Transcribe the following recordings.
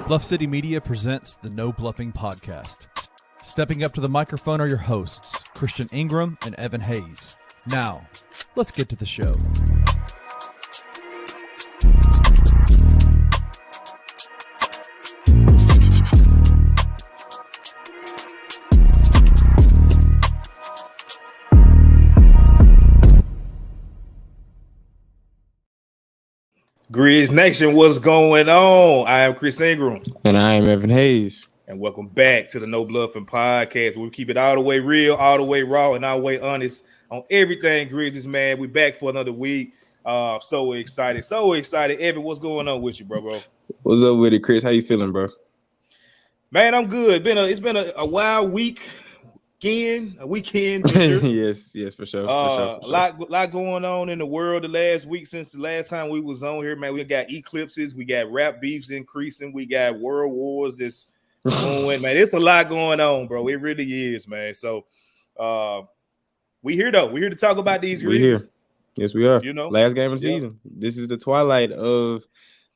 Bluff City Media presents the No Bluffin podcast. Stepping up to the microphone are your hosts, Christian Ingram and Evan Hayes. Now, let's get to the show. Grizz Nation, what's going on? I am Chris Ingram. And I am Evan Hayes. And welcome back to the No Bluffin podcast. We keep it all the way real, all the way raw, and all the way honest on everything Grizzlies, man. We back for another week. So excited. Evan, what's going on with you, bro? What's up with it, Chris? How you feeling, bro? Man, I'm good. It's been a wild week. A weekend. yes, for sure. A lot going on in the world the last week since the last time we was on here, man. We got eclipses, we got rap beefs increasing, we got world wars that's going, man. It's a lot going on, bro. It really is, man. So we here though. We're here to talk about these. We're here. Yes, we are. You know, last game of the season. This is the twilight of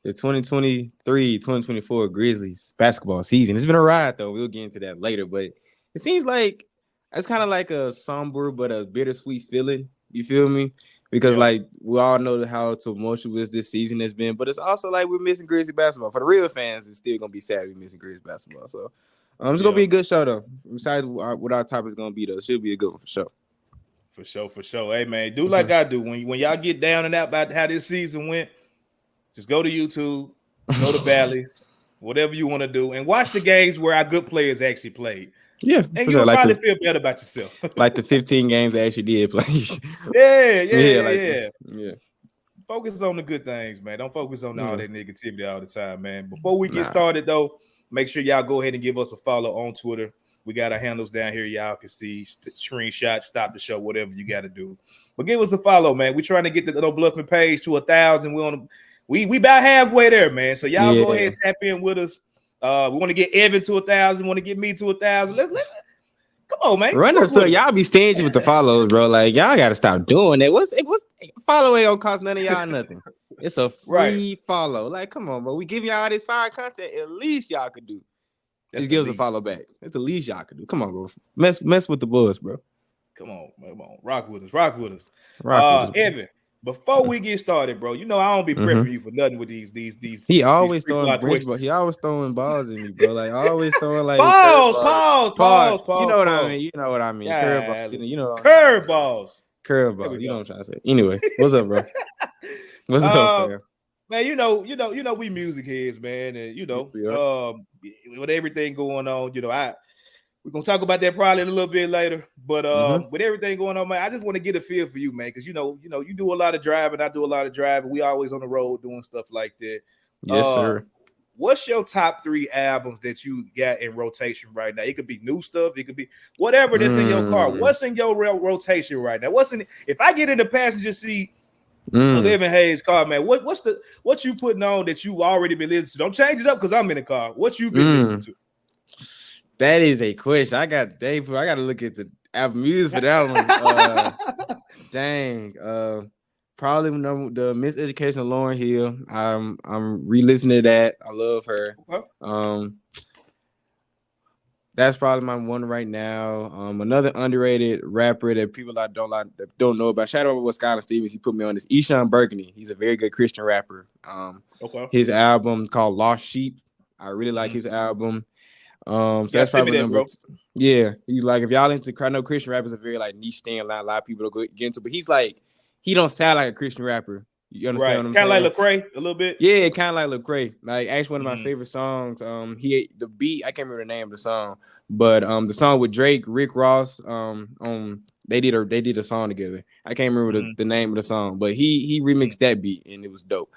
the 2023-2024 Grizzlies basketball season. It's been a ride though. We'll get into that later, but it seems like it's kind of like a somber but a bittersweet feeling. You feel me? Because like we all know how tumultuous this season has been, but it's also like we're missing Grizzly basketball. For the real fans, it's still gonna be sad we're missing Grizzly basketball. So it's gonna be a good show though. Besides what our topic is gonna be though, it should be a good one for sure. For sure. Hey man, do like I do. When y'all get down and out about how this season went, just go to YouTube, go to Valleys, whatever you want to do, and watch the games where our good players actually played. Yeah, and you'll probably feel better about yourself. Like the 15 games they actually did play. Yeah. Focus on the good things, man. Don't focus on all that negativity all the time, man. Before we get started, though, make sure y'all go ahead and give us a follow on Twitter. We got our handles down here. Y'all can see screenshot, stop the show, whatever you got to do. But give us a follow, man. We're trying to get the No Bluffin page to 1,000. We about halfway there, man. So y'all go ahead and tap in with us. We want to get Evan to 1,000. Want to get me to 1,000. Let's come on, man. Run us up. Y'all be stingy with the follows, bro. Like y'all gotta stop doing it. What's follow ain't gonna cost none of y'all nothing. It's a free follow. Like, come on, bro. We give y'all this fire content. At least y'all could do. Just give us a follow back. That's the least y'all could do. Come on, bro. Mess with the boys, bro. Come on. Rock with us. Evan. Before we get started, bro, you know I don't be prepping you for nothing with these. He always throwing balls. He always throwing balls at me, bro. Like always throwing like pause. You know what I mean? You know what I mean? Curveballs. You know curveballs. Curveball. You know what I'm trying to say. Anyway, what's up, bro? What's up, man? Man, you know, we music heads, man, and with everything going on, we're gonna talk about that probably a little bit later. But with everything going on, man, I just want to get a feel for you, man, because you do a lot of driving, I do a lot of driving. We always on the road doing stuff like that. Yes, sir. What's your top 3 albums that you got in rotation right now? It could be new stuff, it could be whatever that's in your car. What's in your rotation right now? If I get in the passenger seat of Evan Hayes' car, man, what you putting on that you already been listening to? Don't change it up because I'm in the car. What you been listening to? That is a question. I got to look at the album music for that one. Probably the Miseducation of Lauryn Hill. I'm re-listening to that. I love her. Okay. That's probably my one right now. Another underrated rapper that people don't know about. Shout out to Skylar Stevens. He put me on this. Eshawn Burgundy. He's a very good Christian rapper. His album called Lost Sheep. I really like his album. So that's probably number two. Yeah, he's like, if y'all into Christian rappers, a very like niche thing. A lot of people don't get into, but he's like, he don't sound like a Christian rapper. You understand what I'm saying? Kind of like Lecrae a little bit. Yeah, kind of like Lecrae. Like actually one of my favorite songs. The beat, I can't remember the name of the song, but the song with Drake, Rick Ross, they did a song together. I can't remember the name of the song, but he remixed that beat and it was dope.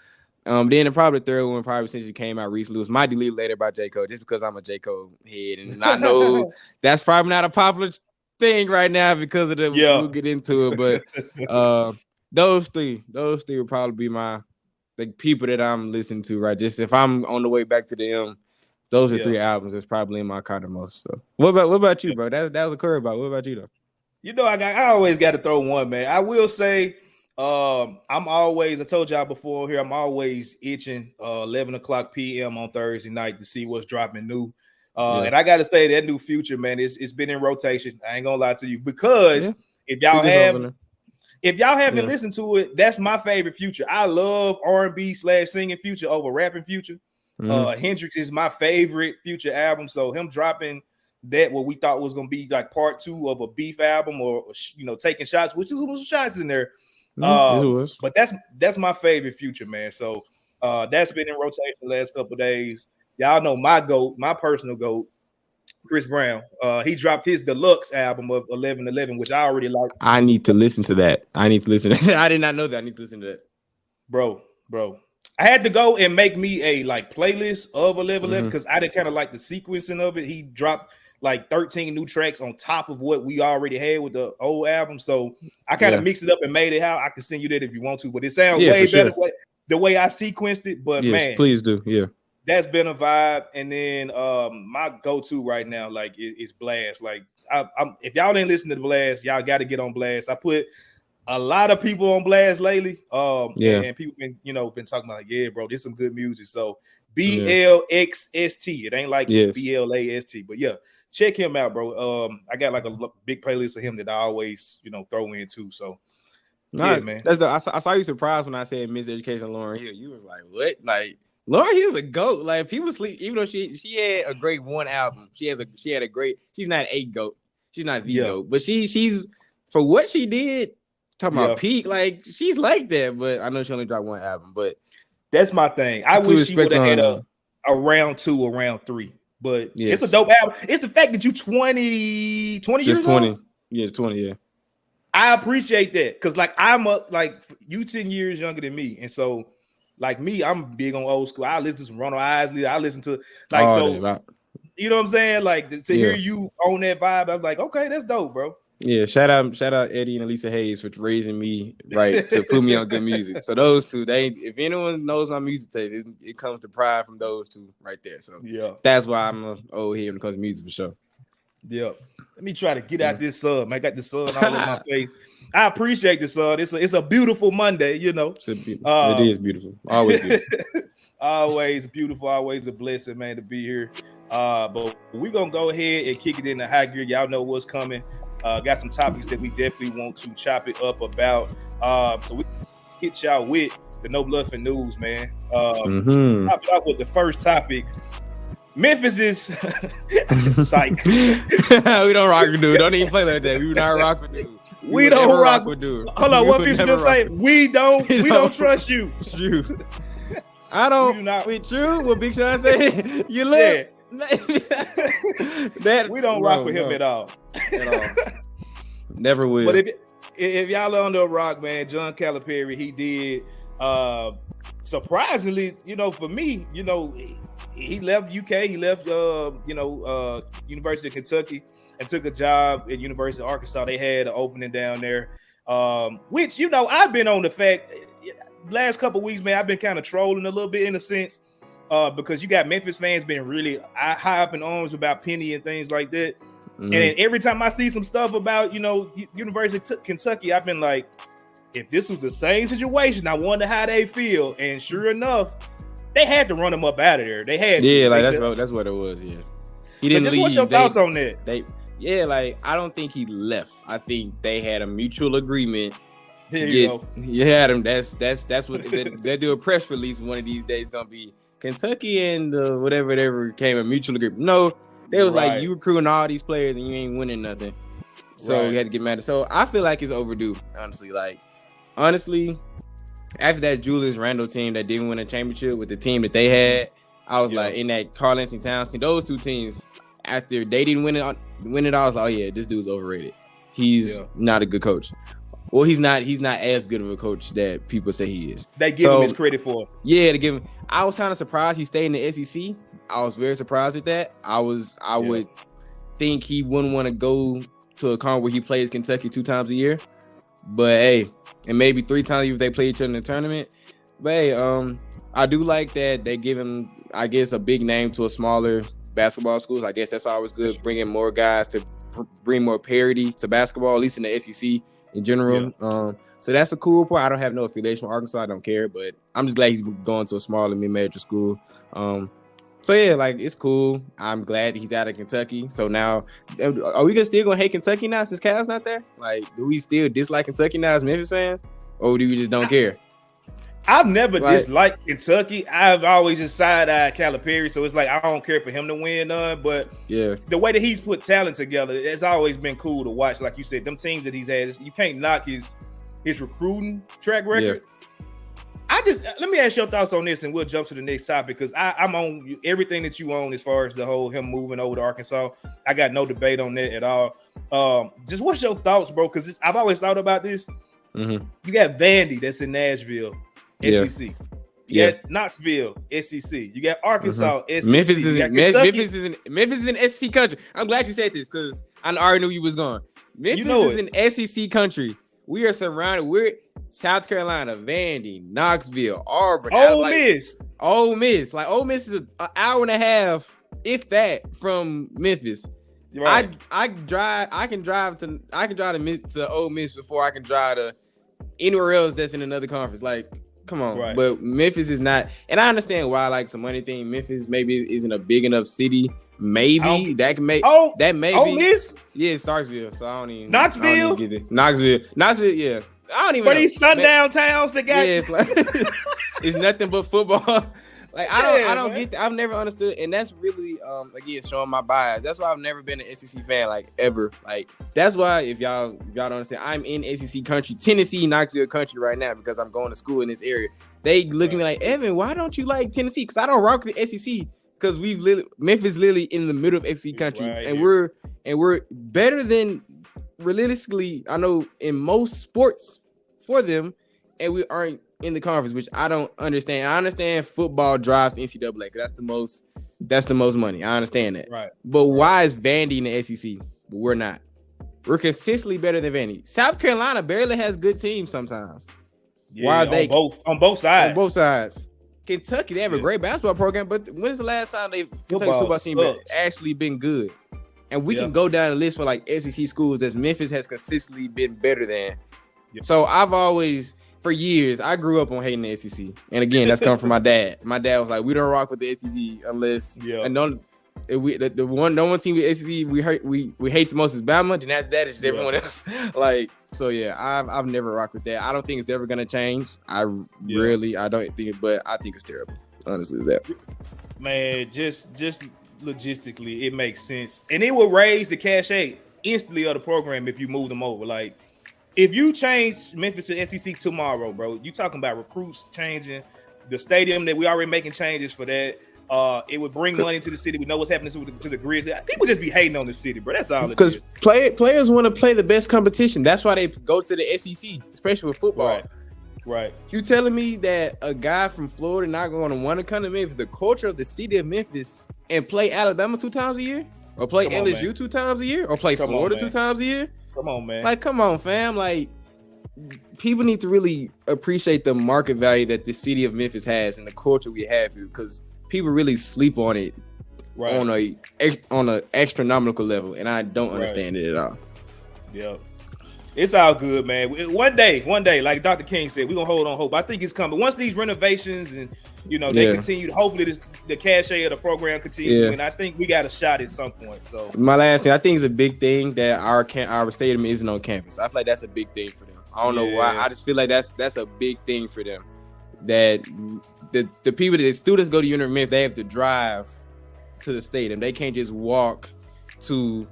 Then probably the third one, probably since it came out recently, was My Deleted Later by J. Cole, just because I'm a J. Cole head. And I know that's probably not a popular thing right now because of we'll get into it. But those three would probably be the people that I'm listening to, right? Just if I'm on the way back to the M, those are 3 albums that's probably in my car the most. So what about you, bro? That was a curveball. What about you, though? I always got to throw one, man. I will say I told y'all before here, I'm always itching 11 o'clock p.m. on Thursday night to see what's dropping new. And I gotta say that new Future, man, it's been in rotation. I ain't gonna lie to you, because if y'all haven't listened to it, that's my favorite Future. I love R&B / singing Future over rapping Future. Hendrix is my favorite Future album, so him dropping that what we thought was gonna be like part 2 of a beef album, or taking shots, which is some shots in there. But that's my favorite Future, man. So that's been in rotation the last couple of days. Y'all know my GOAT, my personal GOAT, Chris Brown. He dropped his deluxe album of 1111, which I already like. I need to listen to that. I did not know that. I need to listen to that. Bro. I had to go and make me a playlist of 1111 because I didn't kind of like the sequencing of it. He dropped 13 new tracks on top of what we already had with the old album. So I kind of mixed it up and made it how I can send you that if you want to, but it sounds way better the way I sequenced it. But man, please do. Yeah. That's been a vibe. And then my go-to right now, is Blast. If y'all didn't listen to the Blast, y'all got to get on Blast. I put a lot of people on Blast lately. And people been talking about bro, there's some good music. So BLXST. It ain't BLAST, but yeah. Check him out, bro. I got a big playlist of him that I always, throw in too. So, man. I saw you surprised when I said Miseducation Lauryn Hill. You was like, what? Lauryn Hill's a GOAT. People sleep, even though she had a great one album. She's not a GOAT. She's not the GOAT, but she's for what she did. Talking about peak, she's like that. But I know she only dropped one album. But that's my thing. I wish she would have had a round 2 or round 3. But it's a dope album. It's the fact that you 20 years old. Yeah, 20, yeah. I appreciate that because I'm you 10 years younger than me. And so me, I'm big on old school. I listen to Ronald Isley. I listen to you know what I'm saying? To hear you on that vibe, I'm like, okay, that's dope, bro. Yeah, shout out Eddie and Elisa Hayes for raising me right to put me on good music. So those two, if anyone knows my music taste, it comes to pride from those two right there. So that's why I'm an old head when it comes to music for sure. Yeah, let me try to get out this sun. I got the sun all in my face. I appreciate the sun. It's a beautiful Monday, it is beautiful. Always beautiful. Always beautiful. Always a blessing, man, to be here. But we're gonna go ahead and kick it in the high gear. Y'all know what's coming. Got some topics that we definitely want to chop it up about. So we hit y'all with the No Bluffin news, man. Top it off with the first topic. Memphis is psych. We don't rock with dude. Don't even play like that. We do not rock with dude. We don't rock with dude. Hold on, what Memphis gonna say? We don't trust you. True. I don't. With you, what Big Sean say? You look. That we don't rock with him at all. Never will. But if y'all are under a rock, man, John Calipari, he did surprisingly, for me, he left UK, he left University of Kentucky and took a job at University of Arkansas. They had an opening down there. Which I've been on the fact last couple of weeks, man, I've been kind of trolling a little bit in a sense. Because you got Memphis fans being really high up in arms about Penny and things like that. And every time I see some stuff about, University of Kentucky, I've been like, if this was the same situation, I wonder how they feel. And sure enough, they had to run him up out of there. They had to. That's what it was, yeah. He didn't leave. What's your thoughts on that? I don't think he left. I think they had a mutual agreement. Here you go. You had him. That's what they'll do a press release one of these days. Gonna be Kentucky and whatever came a mutual agreement. No, they was like, you recruiting all these players and you ain't winning nothing. So we had to get mad. So I feel like it's overdue, honestly. After that Julius Randle team that didn't win a championship with the team that they had, I was like, in that Karl Anthony Towns team, those two teams, after they didn't win it, I was like, oh yeah, this dude's overrated. He's not a good coach. Well, he's not as good of a coach that people say he is. They give him his credit for. Yeah, to give him. I was kind of surprised he stayed in the SEC. I was very surprised at that. I would think he wouldn't want to go to a con where he plays Kentucky 2 times a year. But hey, and maybe 3 times if they play each other in the tournament. But hey, I do like that they give him, I guess, a big name to a smaller basketball schools. I guess that's always good, bringing more guys to bring more parity to basketball, at least in the SEC. in general. So that's a cool part. I don't have no affiliation with Arkansas. I don't care, but I'm just glad he's going to a smaller mid-major school. So yeah, like it's cool. I'm glad he's out of Kentucky. So now, are we still gonna hate Kentucky now since Cal's not there? Like, do we still dislike Kentucky now as Memphis fans, or do we just don't care? I've never disliked Kentucky. I've always just side-eyed Calipari, so it's like I don't care for him to win none. But the way that he's put talent together, it's always been cool to watch. Like you said, them teams that he's had, you can't knock his recruiting track record. Yeah. Let me ask your thoughts on this, and we'll jump to the next topic because I'm on everything that you own as far as the whole him moving over to Arkansas. I got no debate on that at all. Just what's your thoughts, bro? Because I've always thought about this. Mm-hmm. You got Vandy that's in Nashville, SEC. You got Knoxville, SEC. You got Arkansas, SEC. Memphis is in SEC country. I'm glad you said this because I already knew you was going. Memphis is in SEC country. We are surrounded. We're South Carolina, Vandy, Knoxville, Auburn, Ole Miss. Ole Miss. Like Ole Miss is an hour and a half, if that, from Memphis. Right. I can drive to Ole Miss before I can drive to anywhere else that's in another conference. Like, come on. Right. But Memphis is not, and I understand why, like some money thing. Memphis maybe isn't a big enough city. Maybe that can make that maybe. Ole Miss? Yeah, Starksville. So I don't even. Knoxville? Knoxville. Yeah. I don't even. But these sundown towns that got. Yeah, it's like it's nothing but football. Like I don't get that. I've never understood, and that's really again showing my bias. That's why I've never been an SEC fan, like ever. Like that's why if y'all don't understand, I'm in SEC country, Tennessee, Knoxville country right now because I'm going to school in this area. They look at me like, Evan, why don't you like Tennessee? Because I don't rock with the SEC. Because Memphis literally in the middle of SEC country, right, and we're better than realistically. I know in most sports for them, and we aren't in the conference, which I don't understand. I understand football drives the NCAA because that's the most money. I understand that, right? But why is Vandy in the SEC? But we're not. We're consistently better than Vandy. South Carolina barely has good teams sometimes. Yeah, why are they on both sides? On both sides. Kentucky, they have a great basketball program, but when's the last time Kentucky football team has actually been good? And we can go down the list for like SEC schools that Memphis has consistently been better than. Yep. So I've always, for years, I grew up on hating the SEC. And again, that's come from my dad. My dad was like, we don't rock with the SEC unless the one team with SEC we hate the most is Bama. Then after that, it's just everyone else. Like, so yeah, I've never rocked with that. I don't think it's ever gonna change. I don't think it, but I think it's terrible. Honestly, that man, just logistically, it makes sense, and it will raise the cachet instantly of the program if you move them over. Like, if you change Memphis to SEC tomorrow, bro, you talking about recruits changing, the stadium that we already making changes for that. It would bring money to the city. We know what's happening to the Grizzlies. People just be hating on the city, bro. That's all. Because players want to play the best competition. That's why they go to the SEC, especially with football. Right. You telling me that a guy from Florida not going to want to come to Memphis, the culture of the city of Memphis, and play Alabama 2 times a year, or play LSU 2 times a year, or play Florida 2 times a year? Come on, man. Like, come on, fam. Like, people need to really appreciate the market value that the city of Memphis has and the culture we have here, because people really sleep on it on a astronomical level, and I don't understand it at all. Yeah, it's all good, man. One day, like Dr. King said, we're gonna hold on hope. I think it's coming. Once these renovations and they continue, hopefully the cachet of the program continues, and I think we got a shot at some point. So my last thing, I think it's a big thing that our stadium isn't on campus. I feel like that's a big thing for them. I don't know why. I just feel like that's a big thing for them. That the people, the students go to University of Memphis, they have to drive to the stadium. They can't just walk to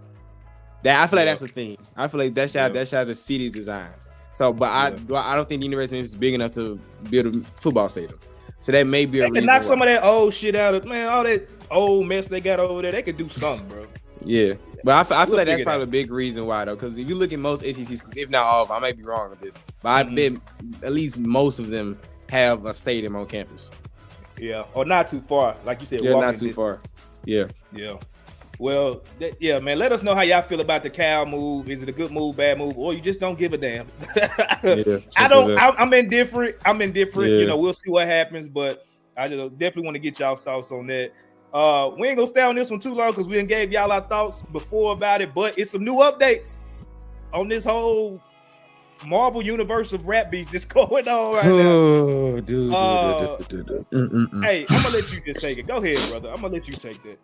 that. I feel like that's a thing. I feel like that's how the city's designs. So, but I don't think the University of Memphis is big enough to build a football stadium. So that may be a reason. They can knock some of that old shit out of, man, all that old mess they got over there. They could do something, bro. Yeah. But I feel like that's probably a big reason why, though. Because if you look at most SEC schools, if not all of them, I may be wrong with this, but I bet at least most of them have a stadium on campus. Yeah, or not too far, like you said. Yeah, not too far. Yeah. Well, man. Let us know how y'all feel about the Cal move. Is it a good move, bad move, or you just don't give a damn? I'm indifferent. Yeah. We'll see what happens, but I just definitely want to get y'all's thoughts on that. We ain't gonna stay on this one too long because we done gave y'all our thoughts before about it, but it's some new updates on this whole Marvel universe of rap beef that's going on right Oh, now. dude. Hey, I'm gonna let you just take it. Go ahead, brother. I'm gonna let you take that.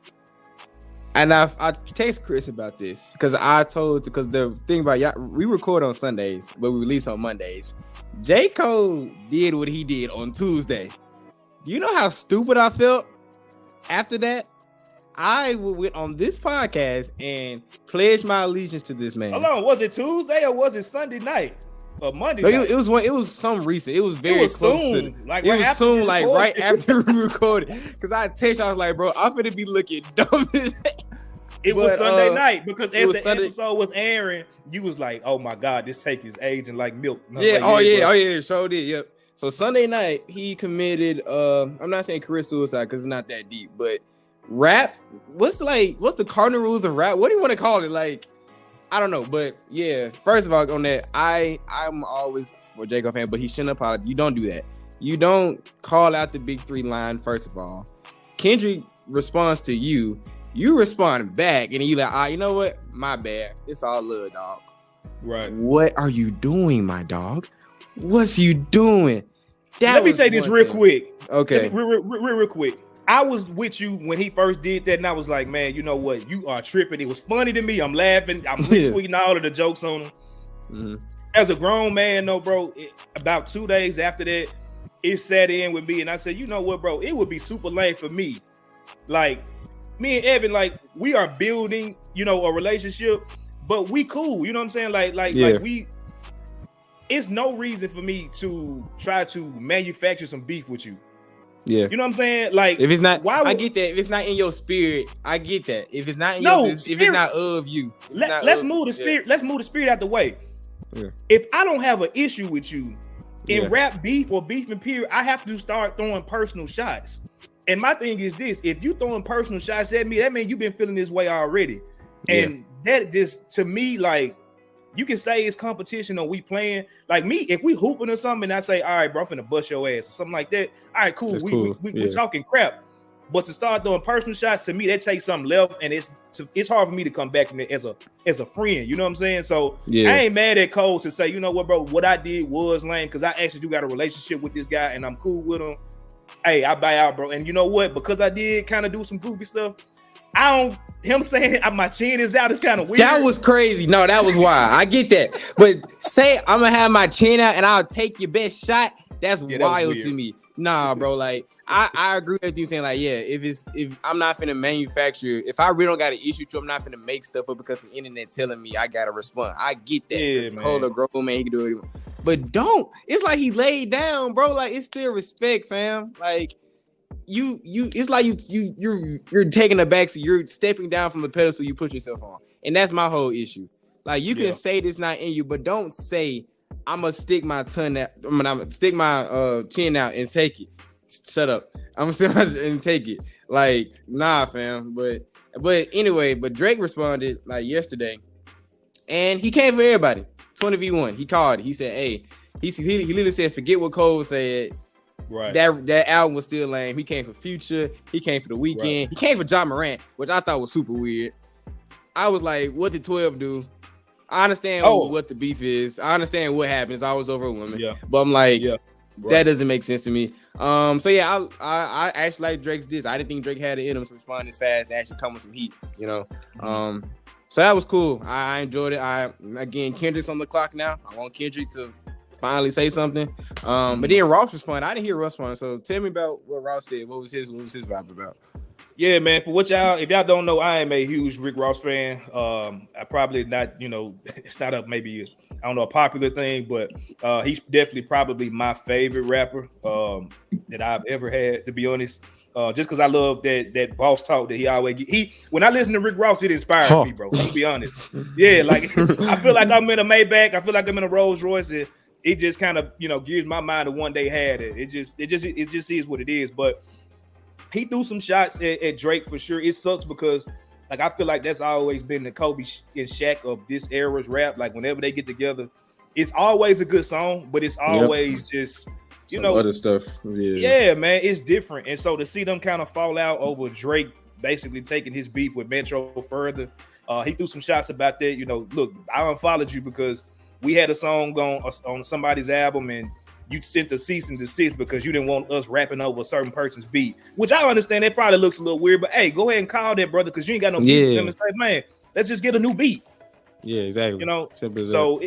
And I text Chris about this because the thing about y'all, we record on Sundays, but we release on Mondays. J. Cole did what he did on Tuesday. Do you know how stupid I felt after that? I went on this podcast and pledged my allegiance to this man. Hold on, was it Tuesday or was it Sunday night or Monday? No, night? it was some recent. It was very close soon. to Like it right was after soon, we like recorded. right after we recorded. Because I text, I was like, bro, I'm gonna be looking dumb as heck. It was But, Sunday night because as the Sunday. episode was airing, you was like, "Oh my god, this take is aging like milk." And I was Yeah, like, oh bro. yeah, sure did. Yep. So Sunday night, he committed I'm not saying career suicide because it's not that deep, but rap. What's the cardinal rules of rap? What do you want to call it? Like, I don't know, but yeah. First of all, on that, I'm always for a J. Cole fan, but he shouldn't apologize. You don't do that. You don't call out the big three line. First of all, Kendrick responds to you. You respond back, and then you like, you know what? My bad. It's all love, dog. Right. What are you doing, my dog? What's you doing? Let me say this real quick. Okay. Real quick. I was with you when he first did that, and I was like, man, you know what? You are tripping. It was funny to me. I'm laughing. I'm retweeting all of the jokes on him. Mm-hmm. As a grown man, though, bro, about 2 days after that, it sat in with me, and I said, you know what, bro? It would be super lame for me. Like, me and Evan, like, we are building, a relationship, but we cool. You know what I'm saying? Like we. It's no reason for me to try to manufacture some beef with you. Yeah. You know what I'm saying? Like, if it's not, I get that. If it's not in your spirit, I get that. If it's not in your, if it's not of you, let's move the spirit. Yeah. Let's move the spirit out the way. Yeah. If I don't have an issue with you in rap beef or beef and period, I have to start throwing personal shots. And my thing is this: if you throwing personal shots at me, that means you've been feeling this way already. And that just, to me, like, you can say it's competition or we playing. Like me, if we hooping or something, and I say, all right, bro, I'm finna bust your ass or something like that. All right, cool. We talking crap. But to start throwing personal shots, to me, that takes something left, and it's hard for me to come back from it as a friend. You know what I'm saying? So I ain't mad at Cole to say, you know what, bro, what I did was lame because I actually do got a relationship with this guy and I'm cool with him. Hey, I buy out, bro. And you know what? Because I did kind of do some goofy stuff, him saying my chin is out is kind of weird. That was crazy. No, that was wild. I get that. But say I'm gonna have my chin out and I'll take your best shot. That's wild to me. Nah, bro. Like I agree with you saying, like, yeah, if I'm not finna manufacture, if I really don't got an issue with you, I'm not finna make stuff up because the internet telling me I gotta respond. I get that. Yeah, man. Cole a grown man, he can do it. But don't. It's like he laid down, bro. Like, it's still respect, fam. Like, you it's like you're taking a backseat. You're stepping down from the pedestal you put yourself on. And that's my whole issue. Like, you can say this not in you, but don't say I'm gonna stick my tongue out. I'm gonna stick my chin out and take it. Shut up. I'm gonna stick my and take it. Like, nah, fam. But anyway, but Drake responded like yesterday, and he came for everybody. 20v1. He called. He said, "Hey," he literally said, "Forget what Cole said." Right. That album was still lame. He came for Future. He came for The Weeknd. Right. He came for John Morant, which I thought was super weird. I was like, what did 12 do? I understand what the beef is. I understand what happens. I was over a woman. Yeah. But I'm like, that doesn't make sense to me. So yeah, I actually like Drake's diss. I didn't think Drake had it in him to respond this fast and actually come with some heat, So that was cool. I enjoyed it. Again, Kendrick's on the clock now. I want Kendrick to finally say something. But then Ross responded. I didn't hear Ross respond. So tell me about what Ross said. What was his vibe about? Yeah, man. For what if y'all don't know, I am a huge Rick Ross fan. I probably not, it's not a popular thing, but he's definitely probably my favorite rapper that I've ever had, to be honest. Just because I love that boss talk that he always get. When I listen to Rick Ross, it inspires me, bro. To be honest. Yeah, like I feel like I'm in a Maybach. I feel like I'm in a Rolls Royce. It just kind of, gives my mind to one day had it. It just is what it is. But he threw some shots at Drake for sure. It sucks because, like, I feel like that's always been the Kobe and Shaq of this era's rap. Like, whenever they get together, it's always a good song, but it's always just, some other stuff. Yeah, man, it's different. And so to see them kind of fall out over Drake basically taking his beef with Metro further, he threw some shots about that. Look, I unfollowed you because we had a song on somebody's album and you sent the cease and desist because you didn't want us rapping over a certain person's beat, which I understand that probably looks a little weird, but hey, go ahead and call that, brother, because you ain't got no beat with them and say, man, let's just get a new beat. Yeah, exactly. You know, so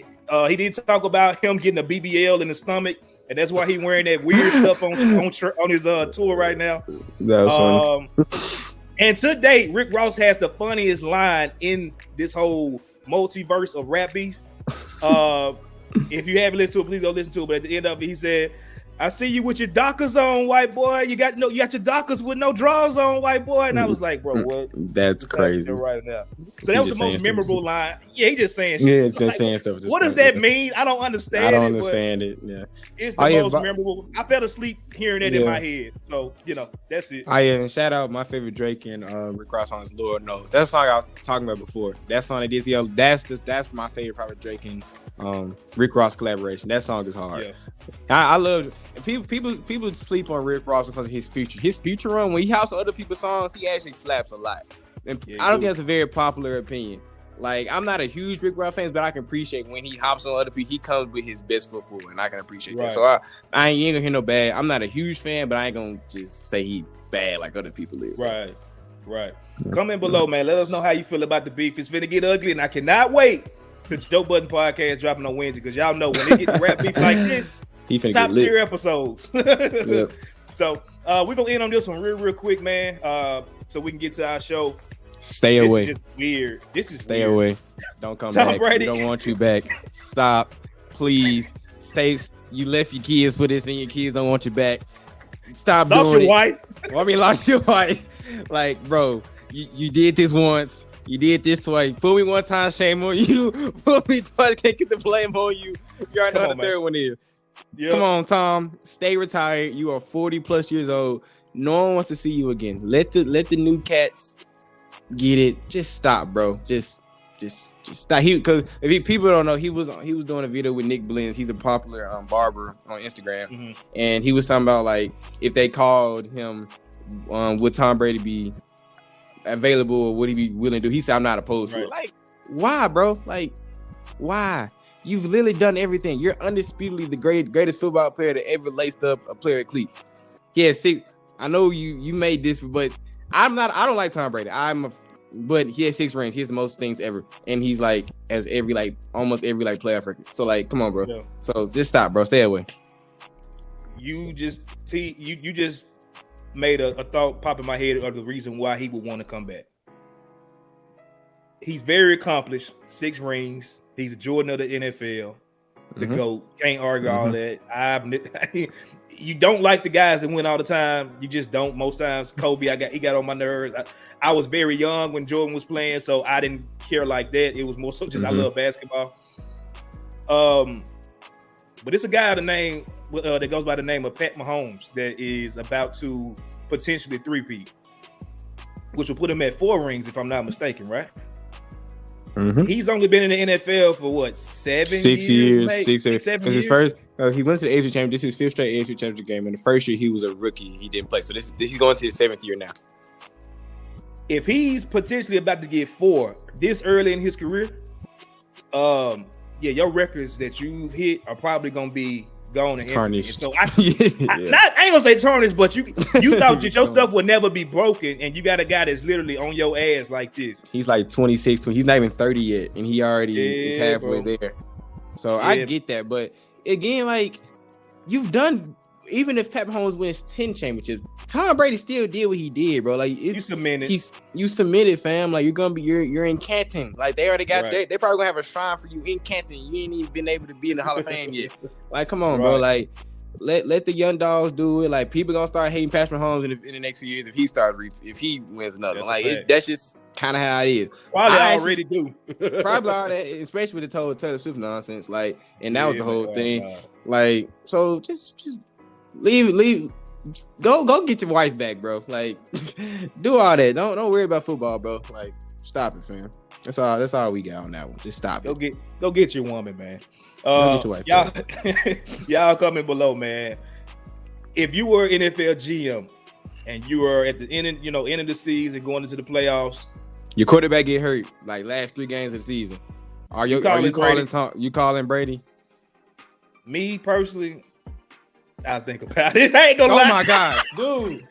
he did talk about him getting a BBL in the stomach, and that's why he wearing that weird stuff on his tour right now. That's funny. And to date, Rick Ross has the funniest line in this whole multiverse of rap beef. If you haven't listened to it, please go listen to it. But at the end of it, he said, I see you with your Dockers on, white boy. You got your Dockers with no drawers on, white boy. And I was like, bro, what? That's crazy. Right now. So that was the most memorable line. Yeah, he just saying shit. Yeah, just like, saying stuff. What does that mean? I don't understand it. I don't understand it. Yeah. It's the most memorable. I fell asleep hearing that in my head. So, that's it. And shout out my favorite Drake and Rick Ross song is Lord Knows. That's the song I was talking about before. That song that did, that's my favorite private Drake and Rick Ross collaboration. That song is hard. Yeah. I love people sleep on Rick Ross because of his future. His future run, when he hops on other people's songs, he actually slaps a lot. And I don't think that's a very popular opinion. Like, I'm not a huge Rick Ross fan, but I can appreciate when he hops on other people, he comes with his best foot forward, and I can appreciate that. So I ain't gonna hear no bad. I'm not a huge fan, but I ain't gonna just say he bad like other people is. Right. Comment below, man. Let us know how you feel about the beef. It's finna get ugly, and I cannot wait to Joe Budden podcast dropping on Wednesday, because y'all know when they get the rap beef like this, top tier episodes. Yep. So we're gonna end on this one real quick, man. So we can get to our show. Stay away. This is just weird. Stay away. Don't come back. Brady. We don't want you back. Stop. Please. Stay. You left your kids for this and your kids don't want you back. Stop doing it. Lost your wife. Lost your wife. Like, bro, you did this once. You did this twice. Fool me one time, shame on you. Fool me twice, can't get the blame on you. You already know what the third one is. Yep. Come on, Tom. Stay retired. You are 40 plus years old. No one wants to see you again. Let the new cats get it. Just stop, bro. Just stop. Because if people don't know, he was doing a video with Nick Blends. He's a popular barber on Instagram, and he was talking about, like, if they called him, would Tom Brady be available, or would he be willing to do? He said, I'm not opposed to it. Like, why, bro? Like, why? You've literally done everything. You're undisputedly the greatest football player that ever laced up a player at cleats. He had 6. I know you made this, but I don't like Tom Brady. But he has 6 rings. He has the most things ever, and he's like has almost every playoff record. So, like, come on, bro. Yeah. So just stop, bro. Stay away. You just made a thought pop in my head of the reason why he would want to come back. He's very accomplished, 6 rings. He's a Jordan of the NFL, the GOAT. Can't argue all that. You don't like the guys that win all the time. You just don't. Most times, Kobe, he got on my nerves. I was very young when Jordan was playing, so I didn't care like that. It was more so just I love basketball. But it's a guy that goes by the name of Pat Mahomes that is about to potentially 3-peat, which will put him at 4 rings if I'm not mistaken, right? He's only been in the NFL for what, 6 years? 6 years. Because his first, he went to the AFC Championship. This is his 5th straight AFC Championship game. And the first year he was a rookie, he didn't play. So this he's going to his 7th year now. If he's potentially about to get 4 this early in his career, your records that you hit are probably going to be gone and tarnished. So I ain't gonna say tarnished, but you thought that your stuff would never be broken, and you got a guy that's literally on your ass like this. He's like 26, he's not even 30 yet, and he already is halfway there. So I get that, but again, like, you've done. Even if Pat Mahomes wins 10 championships, Tom Brady still did what he did, bro. Like, you submitted. You submitted, fam. Like, you're in Canton. Like, they already got. They probably gonna have a shrine for you in Canton. You ain't even been able to be in the Hall of Fame yet. Like, come on, bro. Like, let the young dogs do it. Like, people gonna start hating Patrick Mahomes in the next few years if he wins another. That's just kind of how it is. Probably already do. Probably all that, especially with the whole Taylor Swift nonsense. Like, and that was the whole thing. Like, so just. Leave. Go get your wife back, bro. Like, do all that. Don't worry about football, bro. Like, stop it, fam. That's all we got on that one. Just stop it. Go get your woman, man. Go get your wife, y'all comment below, man. If you were NFL GM and you were at the end of the season, going into the playoffs, your quarterback get hurt like last 3 games of the season. Are you calling Brady? Me personally, I'll think about it. I ain't gonna lie. Oh my God, dude.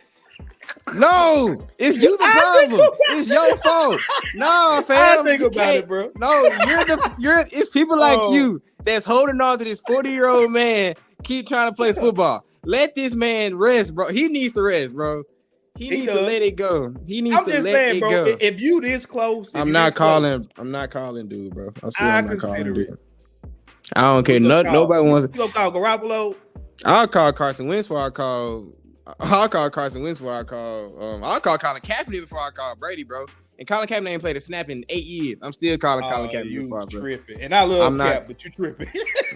No, it's you the problem. It's your fault. No, fam. I think about it, bro. No, it's people like you that's holding on to this 40-year-old man. Keep trying to play football. Let this man rest, bro. He needs to rest, bro. He needs to let it go. He needs to let it go. If you this close, I'm not calling, dude, bro. I'm not calling, dude. I don't care. Nobody wants. You gonna call Garoppolo? I'll call Carson Wentz before I call. I'll call Carson Wentz before I call. I'll call Colin Kaepernick before I call Brady, bro. And Colin Kaepernick ain't played a snap in 8 years. I'm still calling Colin Kaepernick. You tripping? And I love Cap, but you tripping.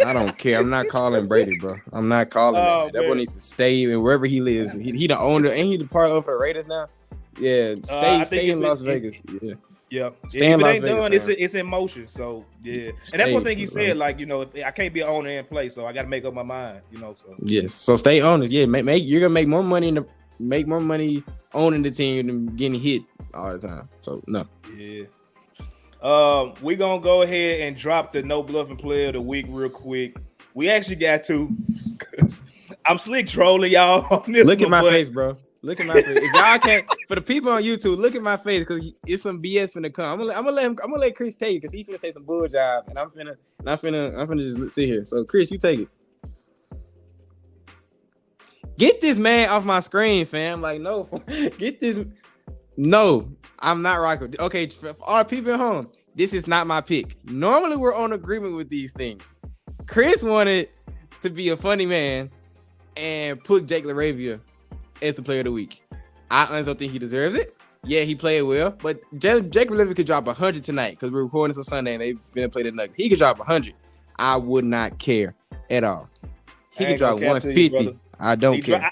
I don't care. I'm not calling Brady, bro. I'm not calling him. That boy needs to stay wherever he lives. He the owner. Ain't he the part of the Raiders now? Yeah, stay in Las Vegas. Yeah. Stay in Las Vegas. It's in motion. So yeah, and that's one thing he said. Like, you know, I can't be an owner and play, so I got to make up my mind. You know, so yes. So stay owners. Yeah, you're gonna make more money owning the team than getting hit all the time. So no. Yeah. We're gonna go ahead and drop the No Bluffin player of the week real quick. We actually got to. I'm slick trolling y'all on this. Look at my face, bro. Look at my face. If y'all can't, for the people on YouTube, look at my face because it's some BS finna come. I'm gonna let Chris take it because he finna say some bull job, and I'm finna just sit here. So Chris, you take it. Get this man off my screen, fam. Like, no, get this. No, I'm not rocking. Okay, for all the people at home, this is not my pick. Normally, we're on agreement with these things. Chris wanted to be a funny man and put Jake LaRavia as the player of the week. I honestly don't think he deserves it. Yeah, he played well, but Jake LaRavia could drop 100 tonight because we're recording this on Sunday and they finna play the Nuggets. He could drop 100. I would not care at all. He could drop 150. I don't care.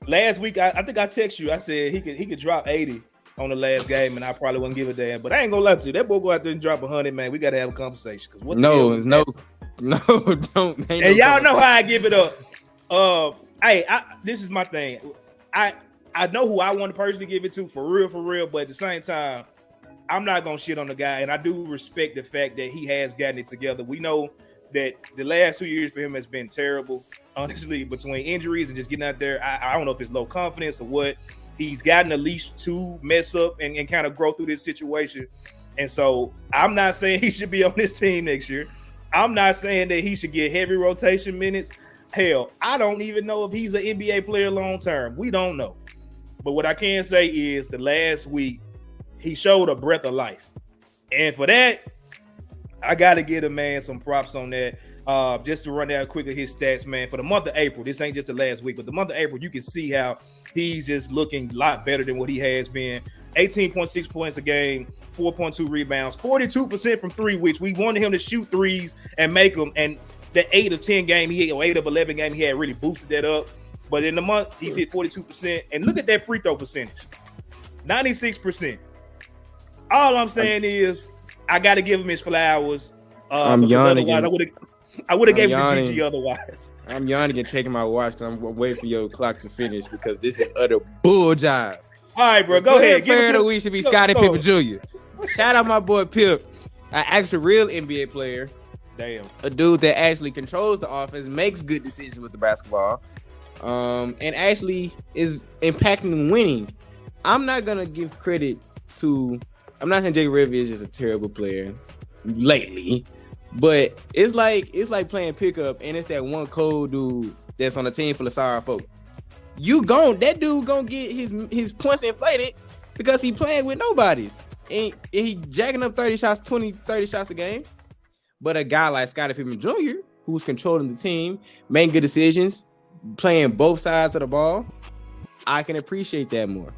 Last week, I think I texted you. I said he could drop 80 on the last game, and I probably wouldn't give a damn. But I ain't gonna lie to you. That boy go out there and drop 100, man. We gotta have a conversation. Cause don't. And y'all know how I give it up. This is my thing. I know who I want to personally give it to for real. But at the same time, I'm not gonna shit on the guy, and I do respect the fact that he has gotten it together. We know that the last 2 years for him has been terrible, honestly, between injuries and just getting out there. I don't know if it's low confidence or what. He's gotten at least 2 mess up and kind of grow through this situation. And so I'm not saying he should be on this team next year. I'm not saying that he should get heavy rotation minutes. Hell, I don't even know if he's an NBA player long term. We don't know. But what I can say is the last week, he showed a breath of life. And for that, I got to give a man some props on that. Just to run down quickly his stats, man. For the month of April, this ain't just the last week, but the month of April, you can see how he's just looking a lot better than what he has been. 18.6 points a game, 4.2 rebounds, 42% from 3, which we wanted him to shoot threes and make them. And the 8 of 10 game he had, or 8 of 11 game he had, really boosted that up. But in the month, he's hit 42%. And look at that free throw percentage, 96%. All I'm saying is I got to give him his flowers. I'm yawning. I would have gave it to GG otherwise. I'm yawning and checking my watch. I'm waiting for your clock to finish because this is utter bull jive. All right, bro, go ahead. Player of the week should be Scottie Pippen Jr. Shout out my boy Pip, an actual real NBA player. Damn. A dude that actually controls the offense, makes good decisions with the basketball, and actually is impacting winning. I'm not gonna give credit to. I'm not saying Jake LaRavia is just a terrible player lately. But it's like playing pickup, and it's that one cold dude that's on a team full of sorry folk. That dude gonna get his points inflated because he playing with nobodies. And he jacking up 30 shots a game. But a guy like Scottie Pippen Jr., who's controlling the team, making good decisions, playing both sides of the ball, I can appreciate that more.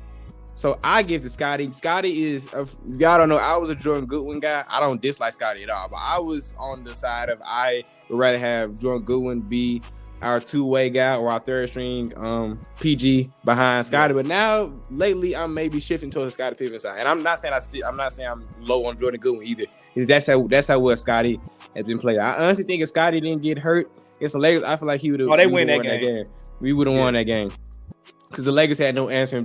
So I give to Scottie. Scottie is, if y'all don't know, I was a Jordan Goodwin guy. I don't dislike Scottie at all, but I was on the side of I would rather have Jordan Goodwin be our two-way guy or our third string PG behind Scottie. But now lately I'm maybe shifting towards the Scottie Pippen side. And I'm not saying I'm low on Jordan Goodwin either. That's how well Scottie has been playing. I honestly think if Scottie didn't get hurt against the Lakers, I feel like he would have win that game. We would have won that game. Because the Lakers had no answer.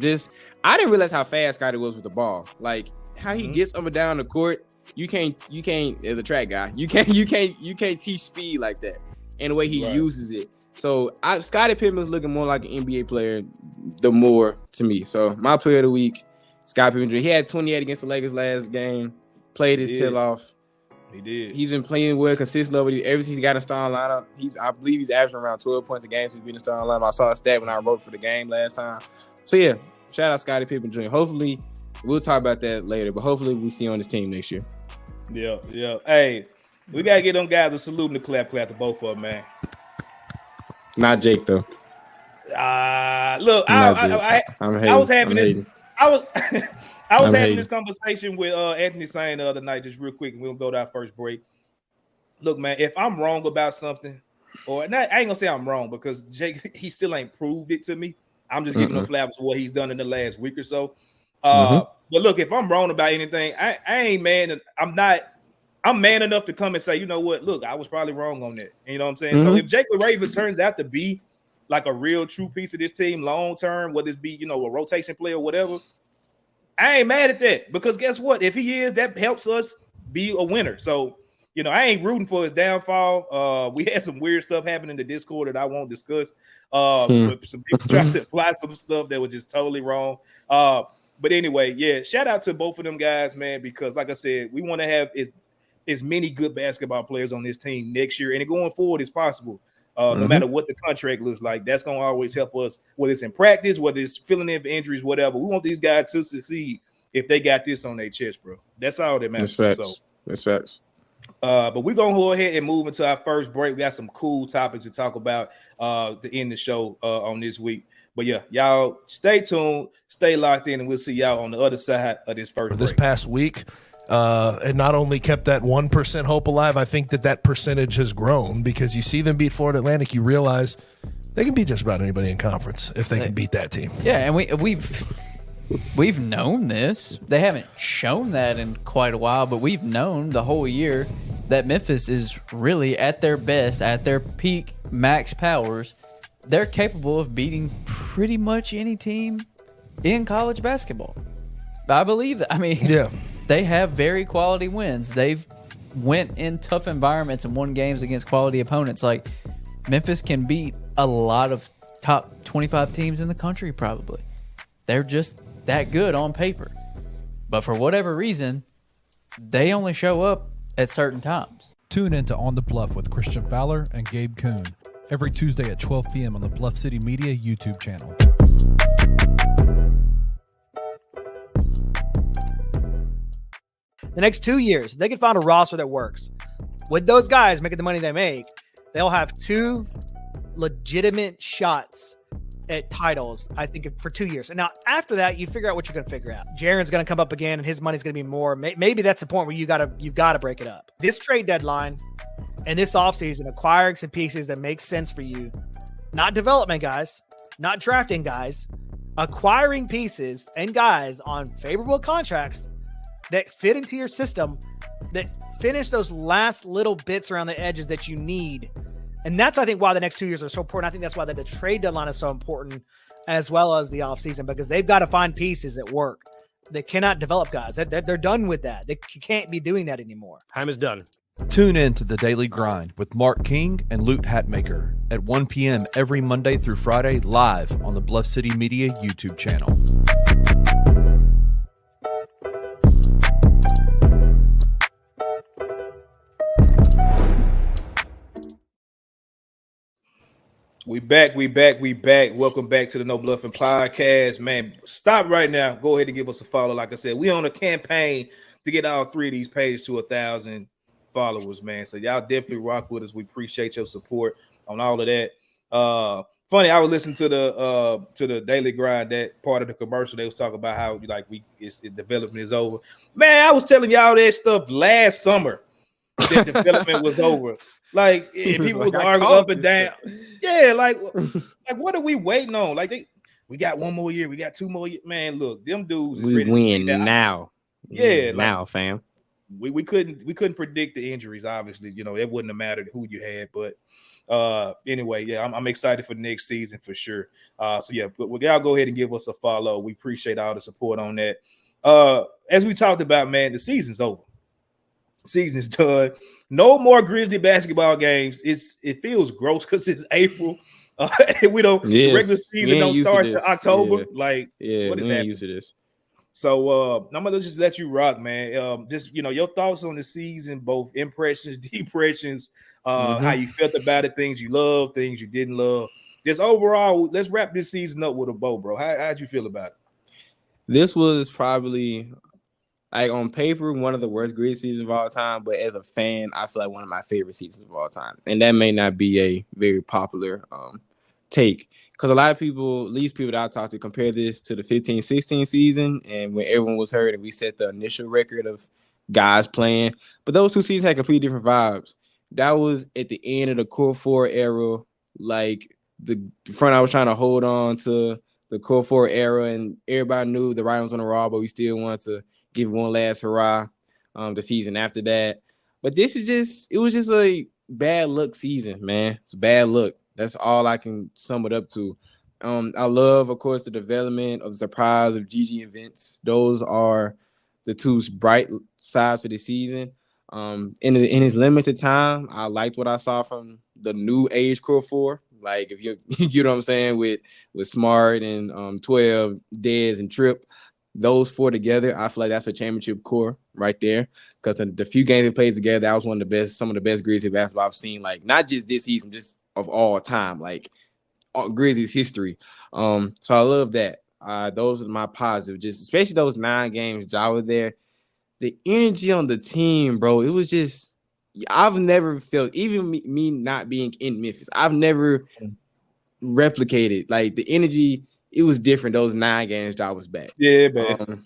I didn't realize how fast Scottie was with the ball. Like how he gets up and down the court you can't as a track guy, you can't teach speed like that and the way he uses it. So Scottie Pippen's looking more like an NBA player the more to me. So my player of the week, Scottie Pippen. He had 28 against the Lakers last game, played his tail off. He did. He's been playing well consistently. Ever since he got in starting lineup, I believe he's averaging around 12 points a game since he's been in starting lineup. I saw a stat when I wrote for the game last time. So yeah, shout out Scottie Pippen Jr. Hopefully, we'll talk about that later, but hopefully we see you on this team next year. Yeah. Hey, we gotta get them guys a salute and a clap to both of them, man. Not Jake though. Look, I was having this. I was having this conversation with Anthony Sain the other night, just real quick, and we'll go to our first break. Look, man, if I'm wrong about something, or not, I ain't gonna say I'm wrong because Jake, he still ain't proved it to me. I'm just giving him flaps for what he's done in the last week or so. But look, if I'm wrong about anything, I ain't man. I'm man enough to come and say, you know what? Look, I was probably wrong on that. You know what I'm saying? So if Jake LaRaven turns out to be like a real true piece of this team long term, whether it be, a rotation player or whatever, I ain't mad at that because guess what? If he is, that helps us be a winner. So, I ain't rooting for his downfall. We had some weird stuff happen in the Discord that I won't discuss. With some people trying to apply some stuff that was just totally wrong. But anyway, yeah, shout out to both of them guys, man, because like I said, we want to have as many good basketball players on this team next year and going forward as possible. No matter what the contract looks like, that's going to always help us, whether it's in practice, whether it's filling in for injuries, whatever. We want these guys to succeed if they got this on their chest, bro. That's all that matters. That's facts. But we're going to go ahead and move into our first break. We got some cool topics to talk about to end the show on this week. But yeah, y'all stay tuned, stay locked in, and we'll see y'all on the other side of this first break. This past week, it not only kept that 1% hope alive, I think that percentage has grown because you see them beat Florida Atlantic, you realize they can beat just about anybody in conference if they can beat that team. Yeah, and we've known this. They haven't shown that in quite a while, but we've known the whole year that Memphis is really at their best, at their peak max powers. They're capable of beating pretty much any team in college basketball. I believe that. I mean, yeah. They have very quality wins. They've went in tough environments and won games against quality opponents. Like, Memphis can beat a lot of top 25 teams in the country probably. They're just that good on paper. But for whatever reason, they only show up at certain times. Tune in to On the Bluff with Christian Fowler and Gabe Kuhn every Tuesday at 12 p.m. on the Bluff City Media YouTube channel. The next 2 years, if they can find a roster that works with those guys making the money they make, they'll have 2 legitimate shots at titles, I think, for 2 years. And now after that, you figure out what you're going to figure out. Jaren's going to come up again and his money's going to be more. Maybe that's the point where you've got to break it up. This trade deadline and this offseason, acquiring some pieces that make sense for you, not development guys, not drafting guys, acquiring pieces and guys on favorable contracts that fit into your system, that finish those last little bits around the edges that you need. And that's, I think, why the next 2 years are so important. I think that's why the trade deadline is so important, as well as the offseason, because they've got to find pieces that work. They cannot develop guys. They're done with that. They can't be doing that anymore. Time is done. Tune in to The Daily Grind with Mark King and Lute Hatmaker at 1 p.m. every Monday through Friday live on the Bluff City Media YouTube channel. We back. Welcome back to the No Bluffin podcast, man. Stop right now. Go ahead and give us a follow. Like I said, we on a campaign to get all 3 of these pages to 1,000 followers, man. So y'all definitely rock with us. We appreciate your support on all of that. Funny, I was listening to the Daily Grind, that part of the commercial. They was talking about how development is over. Man, I was telling y'all that stuff last summer. That development was over. Like, if people was arguing up and down. Yeah, like what are we waiting on? Like, we got 1 more year, we got 2 more years. Man, look, them dudes. We win now. Yeah, now, fam. We couldn't predict the injuries. Obviously, it wouldn't have mattered who you had. But anyway, yeah, I'm excited for next season for sure. So yeah, y'all go ahead and give us a follow. We appreciate all the support on that. As we talked about, man, the season's over. Season's done. No more Grizzly basketball games. It feels gross because it's April. We don't. The regular season don't start till October. What is we ain't happening? used to this. So I'm gonna just let you rock, man. Just your thoughts on the season, both impressions, depressions, how you felt about it, things you love, things you didn't love. Just overall, let's wrap this season up with a bow, bro. How'd you feel about it? This was probably, like, on paper, one of the worst Grizzlies seasons of all time, but as a fan, I feel like one of my favorite seasons of all time. And that may not be a very popular take, because a lot of people, at least people that I talk to, compare this to the 15-16 season, and when everyone was hurt and we set the initial record of guys playing. But those two seasons had completely different vibes. That was at the end of the Core 4 era. Like, the front, I was trying to hold on to the Core 4 era, and everybody knew the writing was on the wall, but we still wanted to give one last hurrah the season after that. But it was just a bad luck season, man. It's bad luck. That's all I can sum it up to. I love, of course, the development of the surprise of GG and Vince. Those are the two bright sides of the season. In his limited time, I liked what I saw from the new age Core 4. Like, if you know what I'm saying, with Smart and 12, Dez and Tripp, those four together, I feel like that's a championship core right there. Because the few games they played together, that was some of the best Grizzlies basketball I've seen. Like, not just this season, just of all time, like Grizzlies history. So I love that. Those are my positives, just especially those 9 games Ja was there. The energy on the team, bro, it was just, I've never felt, even me not being in Memphis, I've never replicated like the energy. It was different those 9 games Ja was back. Yeah, man.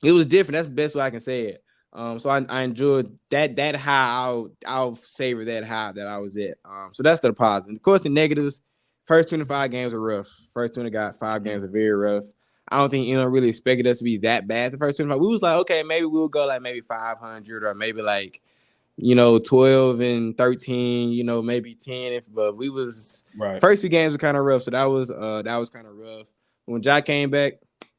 It was different. That's the best way I can say it. So I enjoyed that high. I'll savor that high that I was at. So that's the positive. Of course, the negatives. First 25 games are rough. First 25 games are very rough. I don't think anyone really expected us to be that bad the first 25. We was like, okay, maybe we'll go like maybe 500 or maybe like, 12 and 13, maybe 10. But we was first few games were kind of rough. So that was kind of rough. When Ja came back,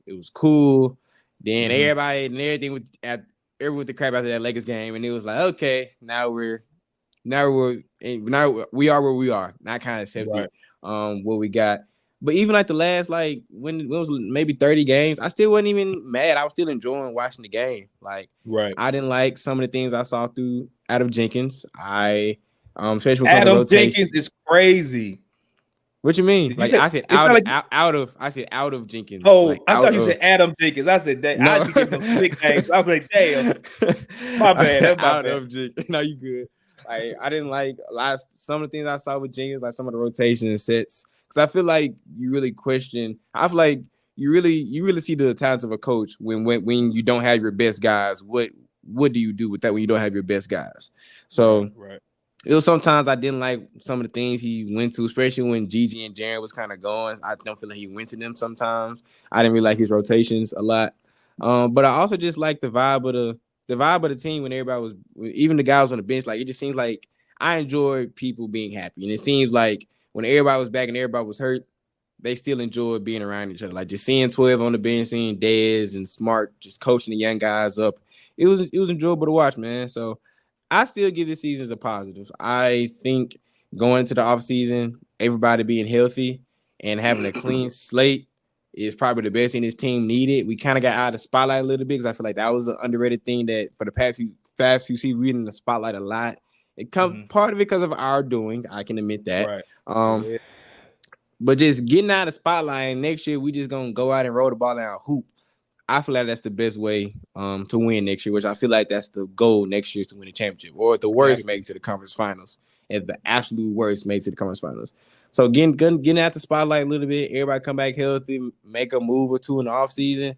it was cool. Then everybody and everything with the crap after that Lakers game, and it was like, okay, now we are where we are. Not kind of accepting what we got. But even like the last, like when it was maybe 30 games, I still wasn't even mad. I was still enjoying watching the game. Like, I didn't like some of the things I saw out of Jenkins. Especially when Adam Jenkins is crazy. What you mean? Like, I said out of Jenkins. Oh, like, I thought you said Adam Jenkins. I said that. No. I just give him nicknames. I was like, damn. My bad. That's my bad. Of Jenkins. No, you good. Like, I didn't like some of the things I saw with Jenkins, like some of the rotation and sets. Because I feel like you really question. I feel like you really see the talents of a coach when you don't have your best guys. What do you do with that when you don't have your best guys? So it was sometimes I didn't like some of the things he went to, especially when Gigi and Jaren was kind of going. I don't feel like he went to them sometimes. I didn't really like his rotations a lot. But I also just like the vibe of the team when everybody was, even the guys on the bench. Like, it just seems like I enjoy people being happy, and it seems like when everybody was back and everybody was hurt, they still enjoyed being around each other. Like, just seeing 12 on the bench, seeing Dez and Smart just coaching the young guys up. It was enjoyable to watch, man. So I still give this season as a positive. I think going into the offseason, everybody being healthy and having a clean slate is probably the best thing this team needed. We kind of got out of the spotlight a little bit because I feel like that was an underrated thing that for the past few see we in the spotlight a lot. It comes part of it because of our doing. I can admit that. But just getting out of the spotlight, and next year we just gonna go out and roll the ball down hoop. I feel like that's the best way to win next year, which I feel like that's the goal next year is to win a championship, or at the worst, make it to the conference finals. At the absolute worst, make it to the conference finals. So getting out the spotlight a little bit, everybody come back healthy, make a move or two in the offseason.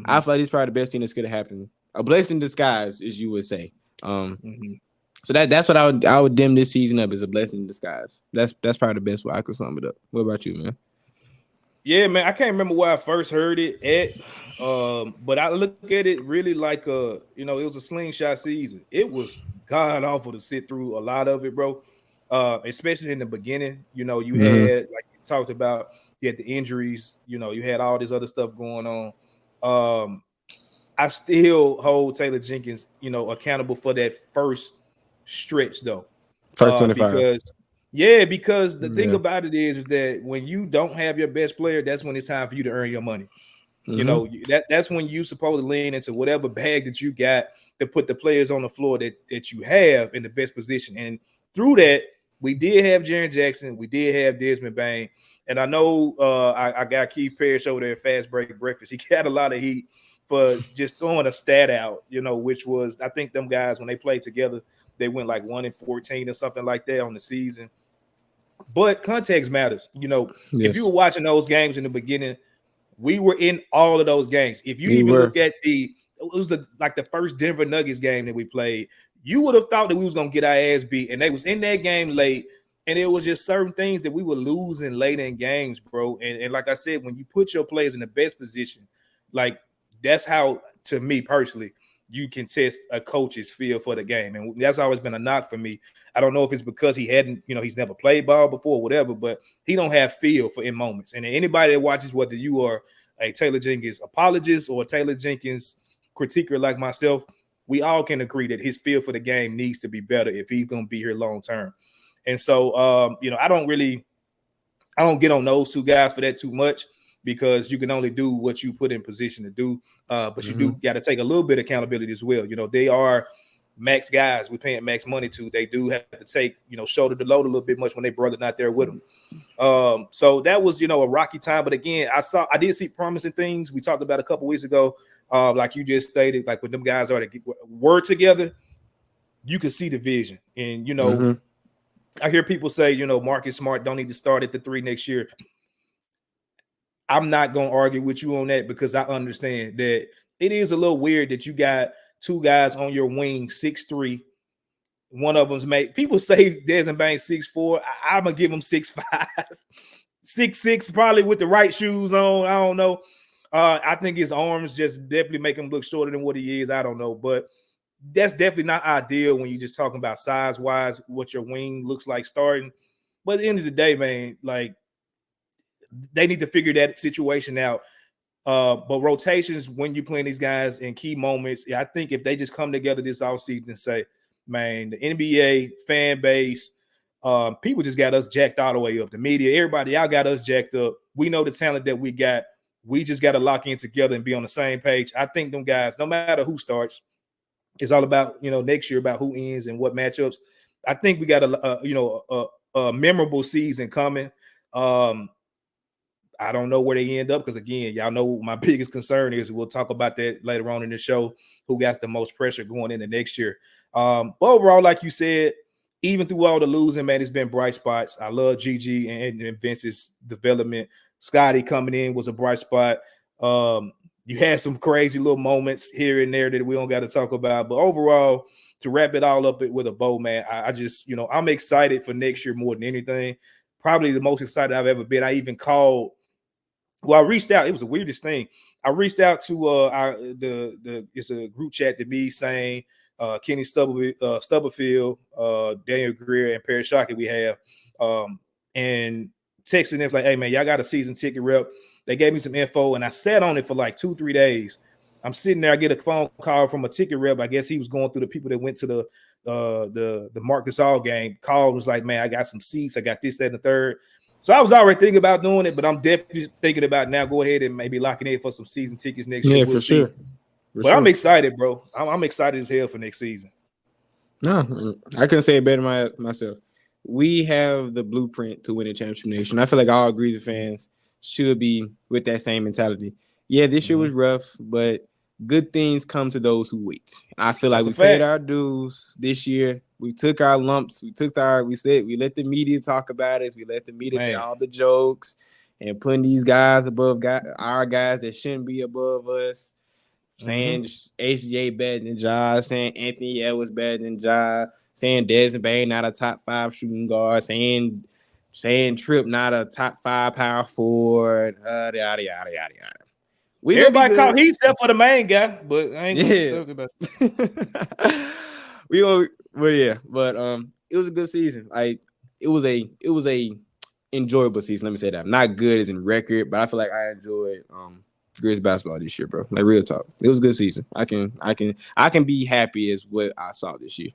I feel like it's probably the best thing that's gonna happen. A blessing in disguise, as you would say. So that's what I would dim this season up as a blessing in disguise. That's probably the best way I could sum it up. What about you, man? Yeah, man, I can't remember where I first heard it at, but I look at it really like it was a slingshot season. It was god awful to sit through a lot of it, bro. Especially in the beginning. You had, like you talked about, you had the injuries. You had all this other stuff going on. I still hold Taylor Jenkins, accountable for that first stretch though. First 25. Because the thing about it is that when you don't have your best player, that's when it's time for you to earn your money. That's when you supposed to lean into whatever bag that you got to put the players on the floor that you have in the best position. And through that, we did have Jaren Jackson, we did have Desmond Bain, and I know I got Keith Parrish over there at Fast Break Breakfast. He got a lot of heat for just throwing a stat out, which was, I think them guys, when they played together, they went like 1-14 or something like that on the season. But context matters. If you were watching those games in the beginning, we were in all of those games. If you look at it was like the first Denver Nuggets game that we played, you would have thought that we was going to get our ass beat, and they was in that game late, and it was just certain things that we were losing late in games, bro. And like I said, when you put your players in the best position, like that's how, to me personally, you can test a coach's feel for the game. And that's always been a knock for me. I don't know if it's because he hadn't, he's never played ball before or whatever, but he don't have feel for in moments. And anybody that watches, whether you are a Taylor Jenkins apologist or a Taylor Jenkins critiquer like myself, we all can agree that his feel for the game needs to be better if he's going to be here long term. And so, I don't get on those two guys for that too much, because you can only do what you put in position to do. But you do got to take a little bit of accountability as well. They are max guys. We're paying max money to. They do have to take, shoulder to load a little bit much when they brother not there with them. So that was, a rocky time. But again, I did see promising things. We talked about a couple weeks ago. Like you just stated, like when them guys were together, you could see the vision. And, I hear people say, Marcus Smart don't need to start at the 3 next year. I'm not going to argue with you on that, because I understand that it is a little weird that you got two guys on your wing, 6'3". One of them's people say Desmond Bain 6'4". I'm going to give him 6'5", 6'6", probably with the right shoes on. I don't know. I think his arms just definitely make him look shorter than what he is. I don't know. But that's definitely not ideal when you're just talking about size-wise, what your wing looks like starting. But at the end of the day, man, like, they need to figure that situation out. But rotations, when you're playing these guys in key moments, I think if they just come together this offseason and say, man, the NBA fan base, people just got us jacked all the way up. The media, everybody, y'all got us jacked up. We know the talent that we got. We just got to lock in together and be on the same page. I think them guys, no matter who starts, it's all about, next year about who ends and what matchups. I think we got a memorable season coming. I don't know where they end up, because, again, y'all know my biggest concern is. We'll talk about that later on in the show, who got the most pressure going into next year. But overall, like you said, even through all the losing, man, it's been bright spots. I love Gigi and Vince's development. Scotty coming in was a bright spot. You had some crazy little moments here and there that we don't got to talk about. But overall, to wrap it all up with a bow, man, I just, I'm excited for next year more than anything. Probably the most excited I've ever been. I even called. Well, I reached out. It was the weirdest thing. I reached out to it's a group chat to me saying Kenny Stubblefield, Daniel Greer, and Perry Shockey we have, and texting them like, hey, man, y'all got a season ticket rep. They gave me some info, and I sat on it for like 2-3 days. I'm sitting there. I get a phone call from a ticket rep. I guess he was going through the people that went to the Marcus All game. Called, was like, man, I got some seats. I got this, that, and the third. So I was already thinking about doing it, but I'm definitely thinking about now go ahead and maybe locking in for some season tickets next year. Yeah, for sure. But I'm excited, bro. I'm excited as hell for next season. No, I couldn't say it better myself. We have the blueprint to win a championship nation. I feel like all Grizzlies fans should be with that same mentality. Yeah, this year was rough, but good things come to those who wait. I feel like we paid our dues this year. We took our lumps. We let the media talk about us. We let the media say all the jokes and putting these guys above our guys that shouldn't be above us. Saying HJ better than Ja, saying Anthony Edwards better than Ja, saying Desmond Bain not a top 5 shooting guard, saying Tripp not a top 5 power forward, yada yada yada yada. Everybody call he's there for the main guy, but I ain't gonna talk about it. It was a good season. Like it was a enjoyable season. Let me say that. Not good as in record, but I feel like I enjoyed Grizzlies basketball this year, bro. Like real talk. It was a good season. I can be happy as what I saw this year.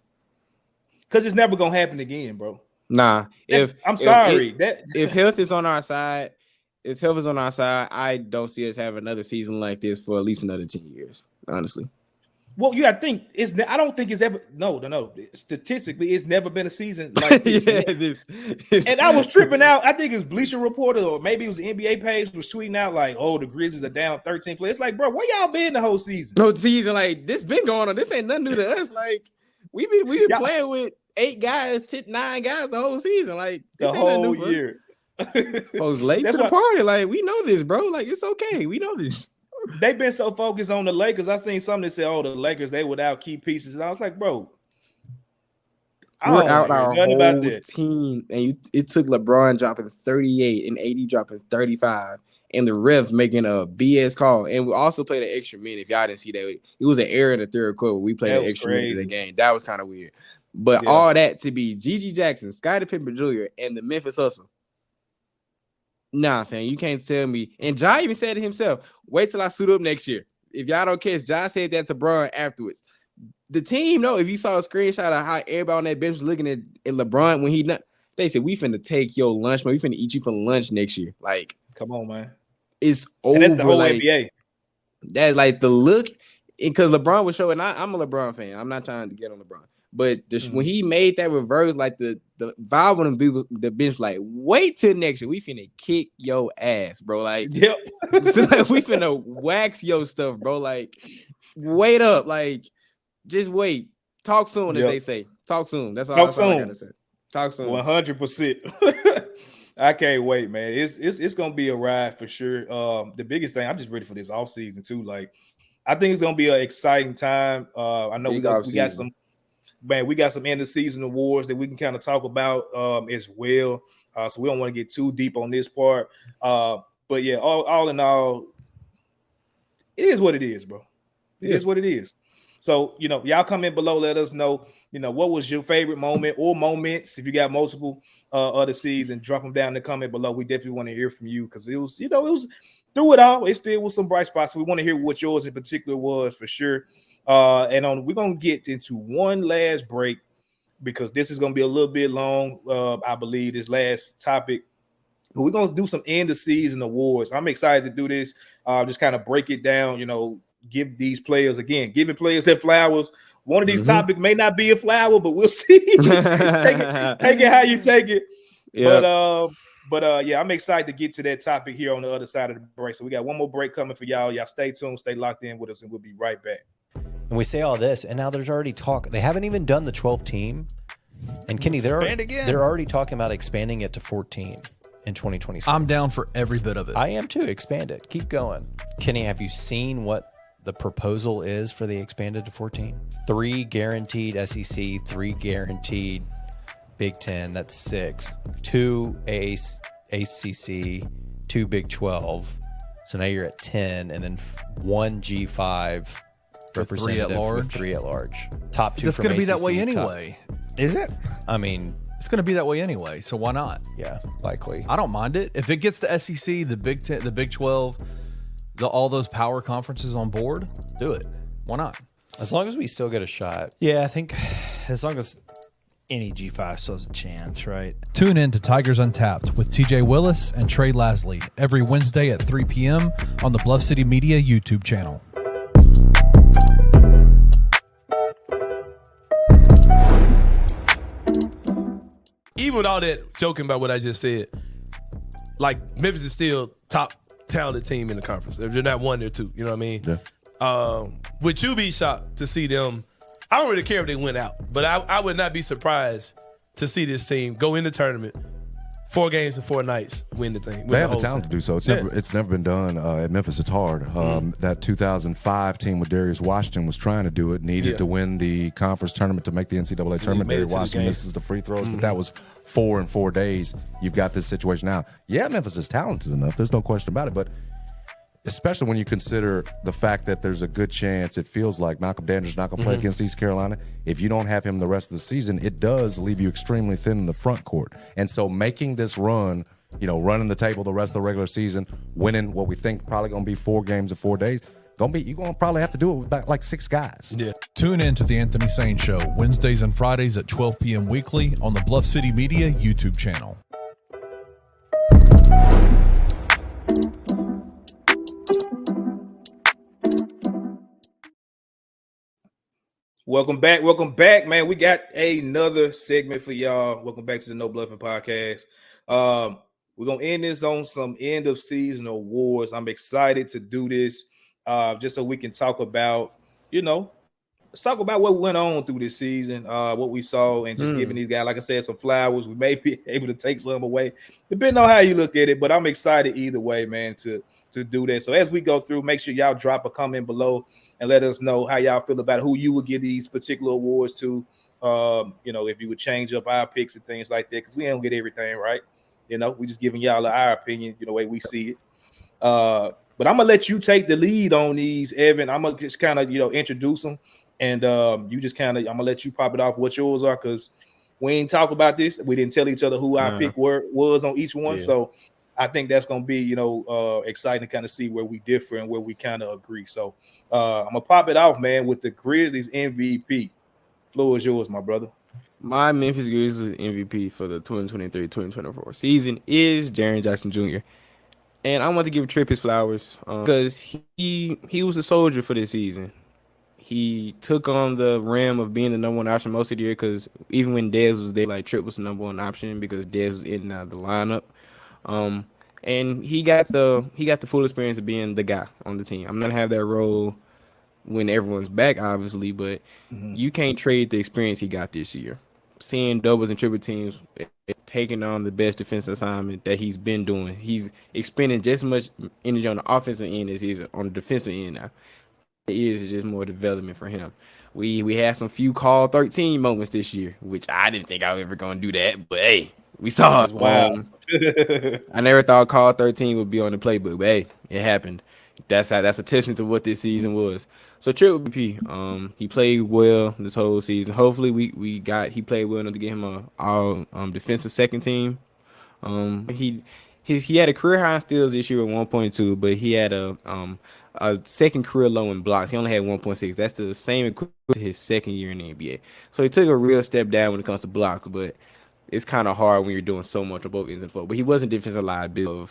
Because it's never gonna happen again, bro. Nah. If health is on our side, I don't see us having another season like this for at least another 10 years, honestly. Well, you gotta think I don't think it's ever no. Statistically, it's never been a season like this. And I was tripping out. I think it's Bleacher Report or maybe it was the NBA page was tweeting out like, "Oh, the Grizzlies are down 13 players." It's like, bro, where y'all been the whole season? No season, like this been going on. This ain't nothing new to us. Like we been playing with 8 guys, 9 guys the whole season. Like this the ain't whole nothing new year. Folks late to the party. Like we know this, bro. Like it's okay. We know this. They've been so focused on the Lakers. I seen something that said, "Oh, the Lakers they without key pieces," and I was like, "Bro, we're out our whole team." And it took LeBron dropping 38 and AD dropping 35, and the refs making a BS call. And we also played an extra minute. If y'all didn't see that, it was an error in the third quarter. We played an extra minute of the game. That was kind of weird. But all that to be Gigi Jackson, Scottie Pippen Jr., and the Memphis Hustle. Nah, fam, you can't tell me. And Ja even said it himself. Wait till I suit up next year. If y'all don't catch, Ja said that to LeBron afterwards. The team, no, if you saw a screenshot of how everybody on that bench was looking at LeBron when they said, "We finna take your lunch, man. We finna eat you for lunch next year." Like, come on, man. It's over. And that's the whole like, NBA. That's like the look, because LeBron was showing. I'm a LeBron fan. I'm not trying to get on LeBron. But when he made that reverse, like the vibe on the bench, like, wait till next year. We finna kick your ass, bro. Like, yep. So like, we finna wax your stuff, bro. Like, wait up. Like, just wait. Talk soon, as they say. Talk soon. That's all I gotta say. Talk soon. 100%. I can't wait, man. It's gonna be a ride for sure. The biggest thing, I'm just ready for this offseason too. Like, I think it's gonna be an exciting time. I know we got some. Man, we got some end of season awards that we can kind of talk about as well. So we don't want to get too deep on this part. But yeah, all in all, it is what it is, bro. It is what it is. So, y'all comment below, let us know, what was your favorite moment or moments. If you got multiple of the season, drop them down in the comment below. We definitely want to hear from you because it was, it was through it all. It still was some bright spots. So we want to hear what yours in particular was for sure. We're gonna get into one last break because this is gonna be a little bit long. I believe this last topic, but we're gonna do some end of season awards. I'm excited to do this. Just kind of break it down. Give these players giving players their flowers. One of these topics may not be a flower, but we'll see. take it how you take it. Yeah. But I'm excited to get to that topic here on the other side of the break. So we got one more break coming for y'all. Y'all stay tuned, stay locked in with us, and we'll be right back. And we say all this, and now there's already talk. They haven't even done the 12 team. And Kenny, they're already talking about expanding it to 14 in 2026. I'm down for every bit of it. I am too. Expand it. Keep going. Kenny, have you seen what the proposal is for the expanded to 14? 3 guaranteed SEC, 3 guaranteed Big 10. That's 6. 2 ACC, 2 Big 12. So now you're at 10, and then 1 G5. Representative with 3 at large. Top 2. It's going to be that way anyway. Is it? I mean, it's going to be that way anyway. So why not? Yeah, likely. I don't mind it if it gets the SEC, the Big 10, the Big 12, all those power conferences on board. Do it. Why not? As long as we still get a shot. Yeah, I think as long as any G5 still has a chance, right? Tune in to Tigers Untapped with TJ Willis and Trey Lasley every Wednesday at 3 p.m. on the Bluff City Media YouTube channel. Even with all that joking about what I just said, like Memphis is still top talented team in the conference. If they're not 1, they're 2. You know what I mean? Yeah. Would you be shocked to see them? I don't really care if they went out, but I would not be surprised to see this team go in the tournament, 4 games in 4 nights, win the thing. They have the talent to do so. It's never been done at Memphis. It's hard. That 2005 team with Darius Washington was trying to do it, needed to win the conference tournament to make the NCAA tournament. Darius Washington misses the free throws, but that was 4 in 4 days. You've got this situation now. Yeah, Memphis is talented enough. There's no question about it, but especially when you consider the fact that there's a good chance, it feels like Malcolm Dandridge not going to play against East Carolina. If you don't have him the rest of the season, it does leave you extremely thin in the front court. And so making this run running the table the rest of the regular season, winning what we think probably going to be 4 games in 4 days. You're going to probably have to do it with about like 6 guys. Yeah. Tune in to the Anthony Sane Show Wednesdays and Fridays at 12 p.m. weekly on the Bluff City Media YouTube channel. Welcome back, man. We got another segment for y'all. Welcome back to the No Bluffin podcast. We're gonna end this on some end of season awards. I'm excited to do this, just so we can talk about, let's talk about what went on through this season, what we saw, and just giving these guys, like I said, some flowers. We may be able to take some away, depending on how you look at it. But I'm excited either way, man, to do that. So as we go through, make sure y'all drop a comment below and let us know how y'all feel about who you would give these particular awards to. If you would change up our picks and things like that, because we don't get everything right. We just giving y'all our opinion, the way we see it. But I'm gonna let you take the lead on these, Evan. I'm gonna just kind of, introduce them, and I'm gonna let you pop it off what yours are, because we ain't talk about this. We didn't tell each other who our pick was on each one. Yeah. So I think that's gonna be, exciting to kind of see where we differ and where we kind of agree. So I'm gonna pop it off, man, with the Grizzlies MVP. Floor is yours, my brother. My Memphis Grizzlies MVP for the 2023-2024 season is Jaren Jackson Jr. And I want to give Tripp his flowers because he was a soldier for this season. He took on the rim of being the number one option most of the year, because even when Dez was there, like, Tripp was the number one option because Dez was in the lineup. And he got the full experience of being the guy on the team. I'm gonna have that role when everyone's back, obviously, but you can't trade the experience he got this year. Seeing doubles and triple teams, taking on the best defensive assignment that he's been doing. He's expending just as much energy on the offensive end as he is on the defensive end now. It is just more development for him. We had some few call 13 moments this year, which I didn't think I was ever going to do that, but hey, we saw it. Wow. I never thought call 13 would be on the playbook, but hey, it happened. That's a testament to what this season was. So Tripp MVP, he played well this whole season. Hopefully he played well enough to get him a all defensive second team. He had a career high in steals this year with 1.2, but he had a second career low in blocks. He only had 1.6. That's the same equivalent to his second year in the NBA. So he took a real step down when it comes to blocks, but it's kind of hard when you're doing so much on both ends of the floor. But he wasn't defensive liability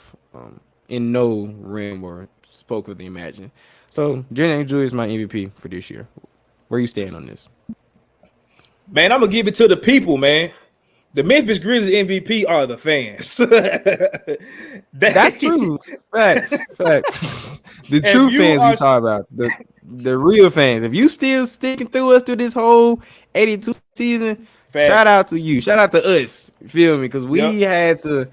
in no rim or spoke with the imagine. So Jaren Jr. is my MVP for this year. Where you stand on this? Man, I'm gonna give it to the people, man. The Memphis Grizzlies MVP are the fans. That's true. Facts. The true fans we talk about. The real fans. If you still sticking through us through this whole 82 season, shout out to you. Shout out to us. You feel me? Because we had to.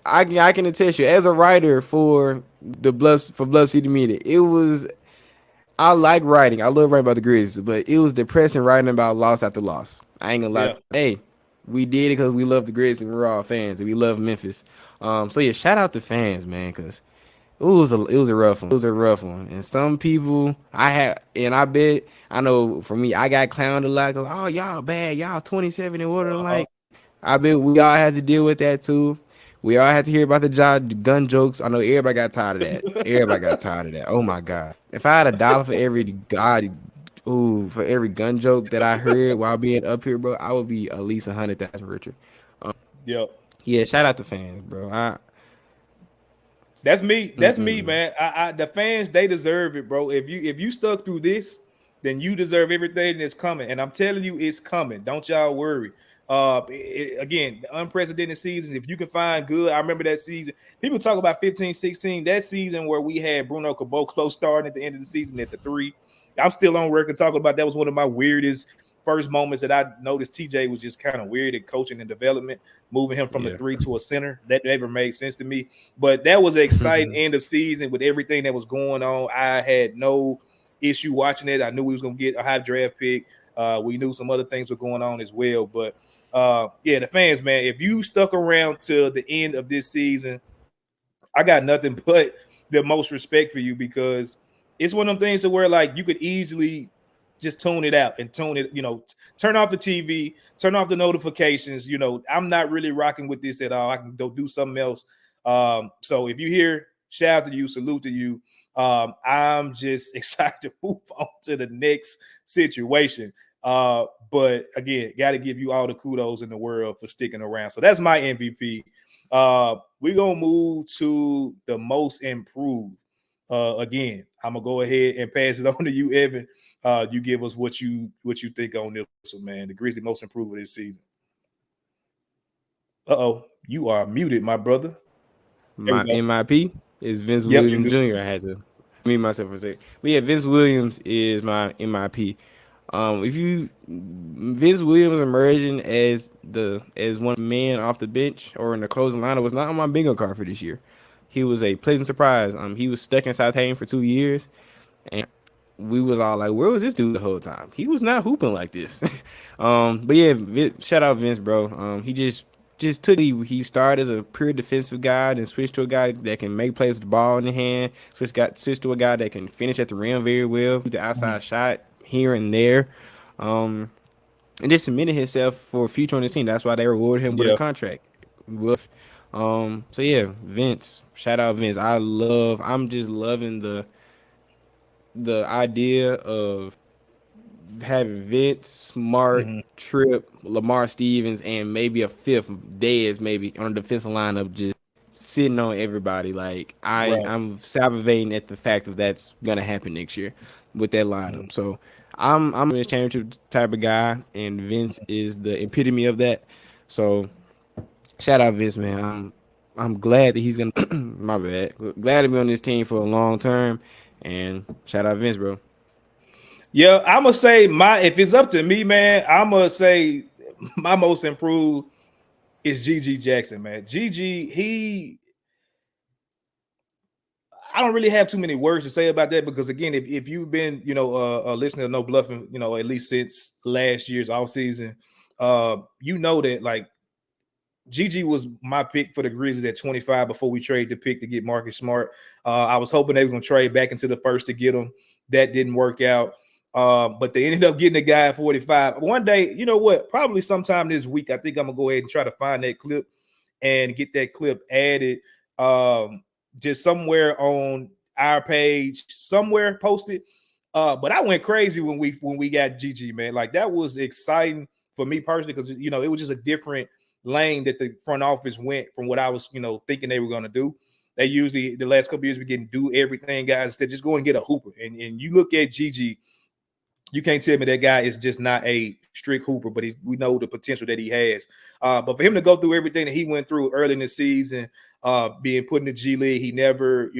I can attest you, as a writer for Bluff City Media, I like writing. I love writing about the Grizzlies, but it was depressing writing about loss after loss. I ain't gonna lie. Hey, we did it because we love the Grizzlies and we're all fans and we love Memphis. So yeah, shout out to fans, man, because it was a rough one. It was a rough one. And some people I know for me, I got clowned a lot. Oh, y'all bad, y'all 27 and what? Like, I bet we all had to deal with that too. We all had to hear about the gun jokes. I know everybody got tired of that. Oh my God. If I had $1 for every gun joke that I heard while being up here, bro, I would be at least 100,000 richer. Yeah, shout out to fans, bro. That's me. That's me, man. The fans, they deserve it, bro. If you stuck through this, then you deserve everything that's coming. And I'm telling you, it's coming. Don't y'all worry. Again, the unprecedented season. If you can find good, I remember that season. People talk about 15-16, that season where we had Bruno Caboclo starting at the end of the season at the 3. I'm still on record talking about that was one of my weirdest first moments that I noticed. TJ was just kind of weird at coaching and development, moving him from the 3 to a center. That never made sense to me. But that was an exciting end of season with everything that was going on. I had no issue watching it. I knew we was going to get a high draft pick. We knew some other things were going on as well. But the fans, man, if you stuck around till the end of this season, I got nothing but the most respect for you, because it's one of them things to where, like, you could easily just tune it out and tune it, turn off the TV, turn off the notifications. I'm not really rocking with this at all. I can go do something else. So if you hear, shout out to you, salute to you. I'm just excited to move on to the next situation. But again, got to give you all the kudos in the world for sticking around. So that's my MVP. We're going to move to the most improved. Again, I'm going to go ahead and pass it on to you, Evan. You give us what you think on this one, man. The Grizzlies most improved this season. Uh-oh, you are muted, my brother. My MIP is Vince Williams Jr. I had to mute myself for a second. But yeah, Vince Williams is my MIP. Vince Williams emerging as one man off the bench or in the closing lineup was not on my bingo card for this year. He was a pleasant surprise. He was stuck in Southampton for 2 years, and we was all like, where was this dude the whole time? He was not hooping like this. But yeah, shout out Vince, bro. He just he started as a pure defensive guy and switched to a guy that can make plays with the ball in the hand, switched to a guy that can finish at the rim very well, the outside shot here and there, and just cemented himself for a future on this team. That's why they rewarded him with a contract. So yeah, Vince, shout out Vince. I'm just loving the idea of having Vince, Smart, Tripp, Lamar Stevens, and maybe a fifth, Dez, maybe on the defensive lineup, just sitting on everybody. Like I'm salivating at the fact that that's gonna happen next year with that lineup. So I'm a championship type of guy, and Vince is the epitome of that. So shout out Vince, man. I'm glad that he's gonna my bad. Glad to be on this team for a long term, and shout out Vince, bro. Yeah, I'm gonna say if it's up to me, man, I'm gonna say my most improved is GG Jackson, man. GG, I don't really have too many words to say about that because again, if you've been, listening to No Bluffin, at least since last year's offseason, that like GG was my pick for the Grizzlies at 25 before we traded the pick to get Marcus Smart. I was hoping they was gonna trade back into the first to get him. That didn't work out. But they ended up getting a guy at 45. One day, you know what? Probably sometime this week, I think I'm gonna go ahead and try to find that clip and get that clip added. Just somewhere on our page, somewhere posted. But I went crazy when we got GG, man. Like that was exciting for me personally because it was just a different lane that the front office went from what I was thinking they were gonna do. They usually the last couple of years we getting do everything, guys. Instead, just go and get a hooper. And you look at GG. You can't tell me that guy is just not a strict hooper, but we know the potential that he has. But for him to go through everything that he went through early in the season, being put in the G League, he never,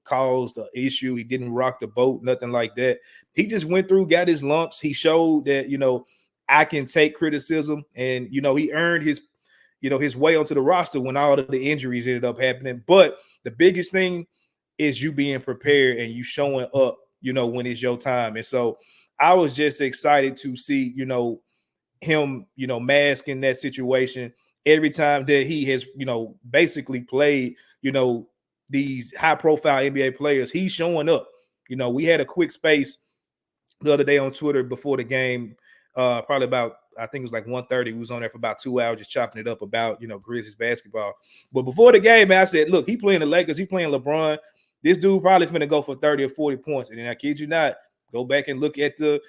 caused an issue. He didn't rock the boat, nothing like that. He just went through, got his lumps. He showed that, I can take criticism, and he earned his way onto the roster when all of the injuries ended up happening. But the biggest thing is you being prepared and you showing up, when it's your time. And so I was just excited to see, him, masking that situation every time that he has, basically played, these high profile NBA players. He's showing up. We had a quick space the other day on Twitter before the game, probably about, I think it was like 1:30. We was on there for about 2 hours just chopping it up about, Grizzlies basketball. But before the game, man, I said, look, he playing the Lakers, he playing LeBron. This dude probably finna go for 30 or 40 points. And then I kid you not, go back and look at this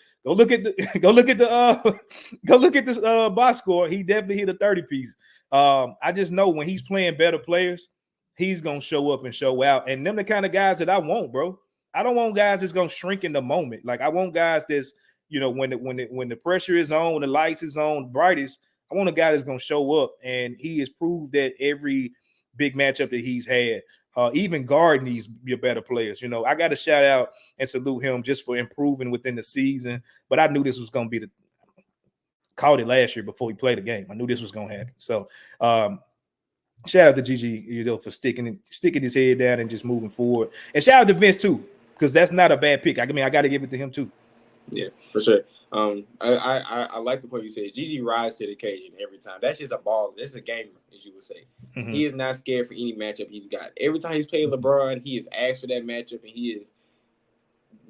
box score. He definitely hit a 30 piece. I just know when he's playing better players, he's gonna show up and show out. And them the kind of guys that I want, bro. I don't want guys that's gonna shrink in the moment. Like I want guys that's, when the pressure is on, when the lights is on brightest, I want a guy that's gonna show up. And he has proved that every big matchup that he's had. Even guard needs to be better players. I got to shout out and salute him just for improving within the season. But I knew this was going to be called it last year before we played the game. I knew this was going to happen. So shout out to GG, for sticking his head down and just moving forward. And shout out to Vince too, because that's not a bad pick. I got to give it to him too. Yeah, for sure. I like the point you said. GG rises to the occasion every time. That's just a ball. This is a gamer, as you would say. Mm-hmm. He is not scared for any matchup he's got. Every time he's played LeBron, he is asked for that matchup, and he is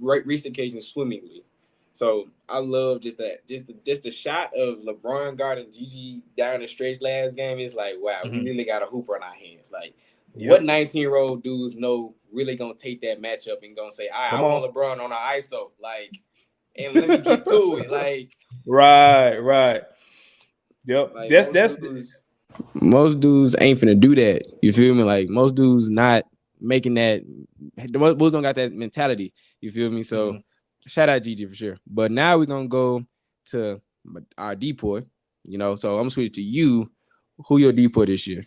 reached the occasion swimmingly. So I love just the shot of LeBron guarding Gigi down the stretch last game. It's like, wow, we really got a hooper on our hands. Like, what 19-year-old dudes know really gonna take that matchup and gonna say, I want LeBron on our ISO, like, and let me get to it, like, right. Yep, like, that's most dudes ain't finna do that. You feel me? Like, most dudes not making that. Most dudes don't got that mentality. You feel me? So. Shout out Gigi for sure. But now we're gonna go to our DPOY, you know. So I'm gonna switch to you. Who your DPOY this year?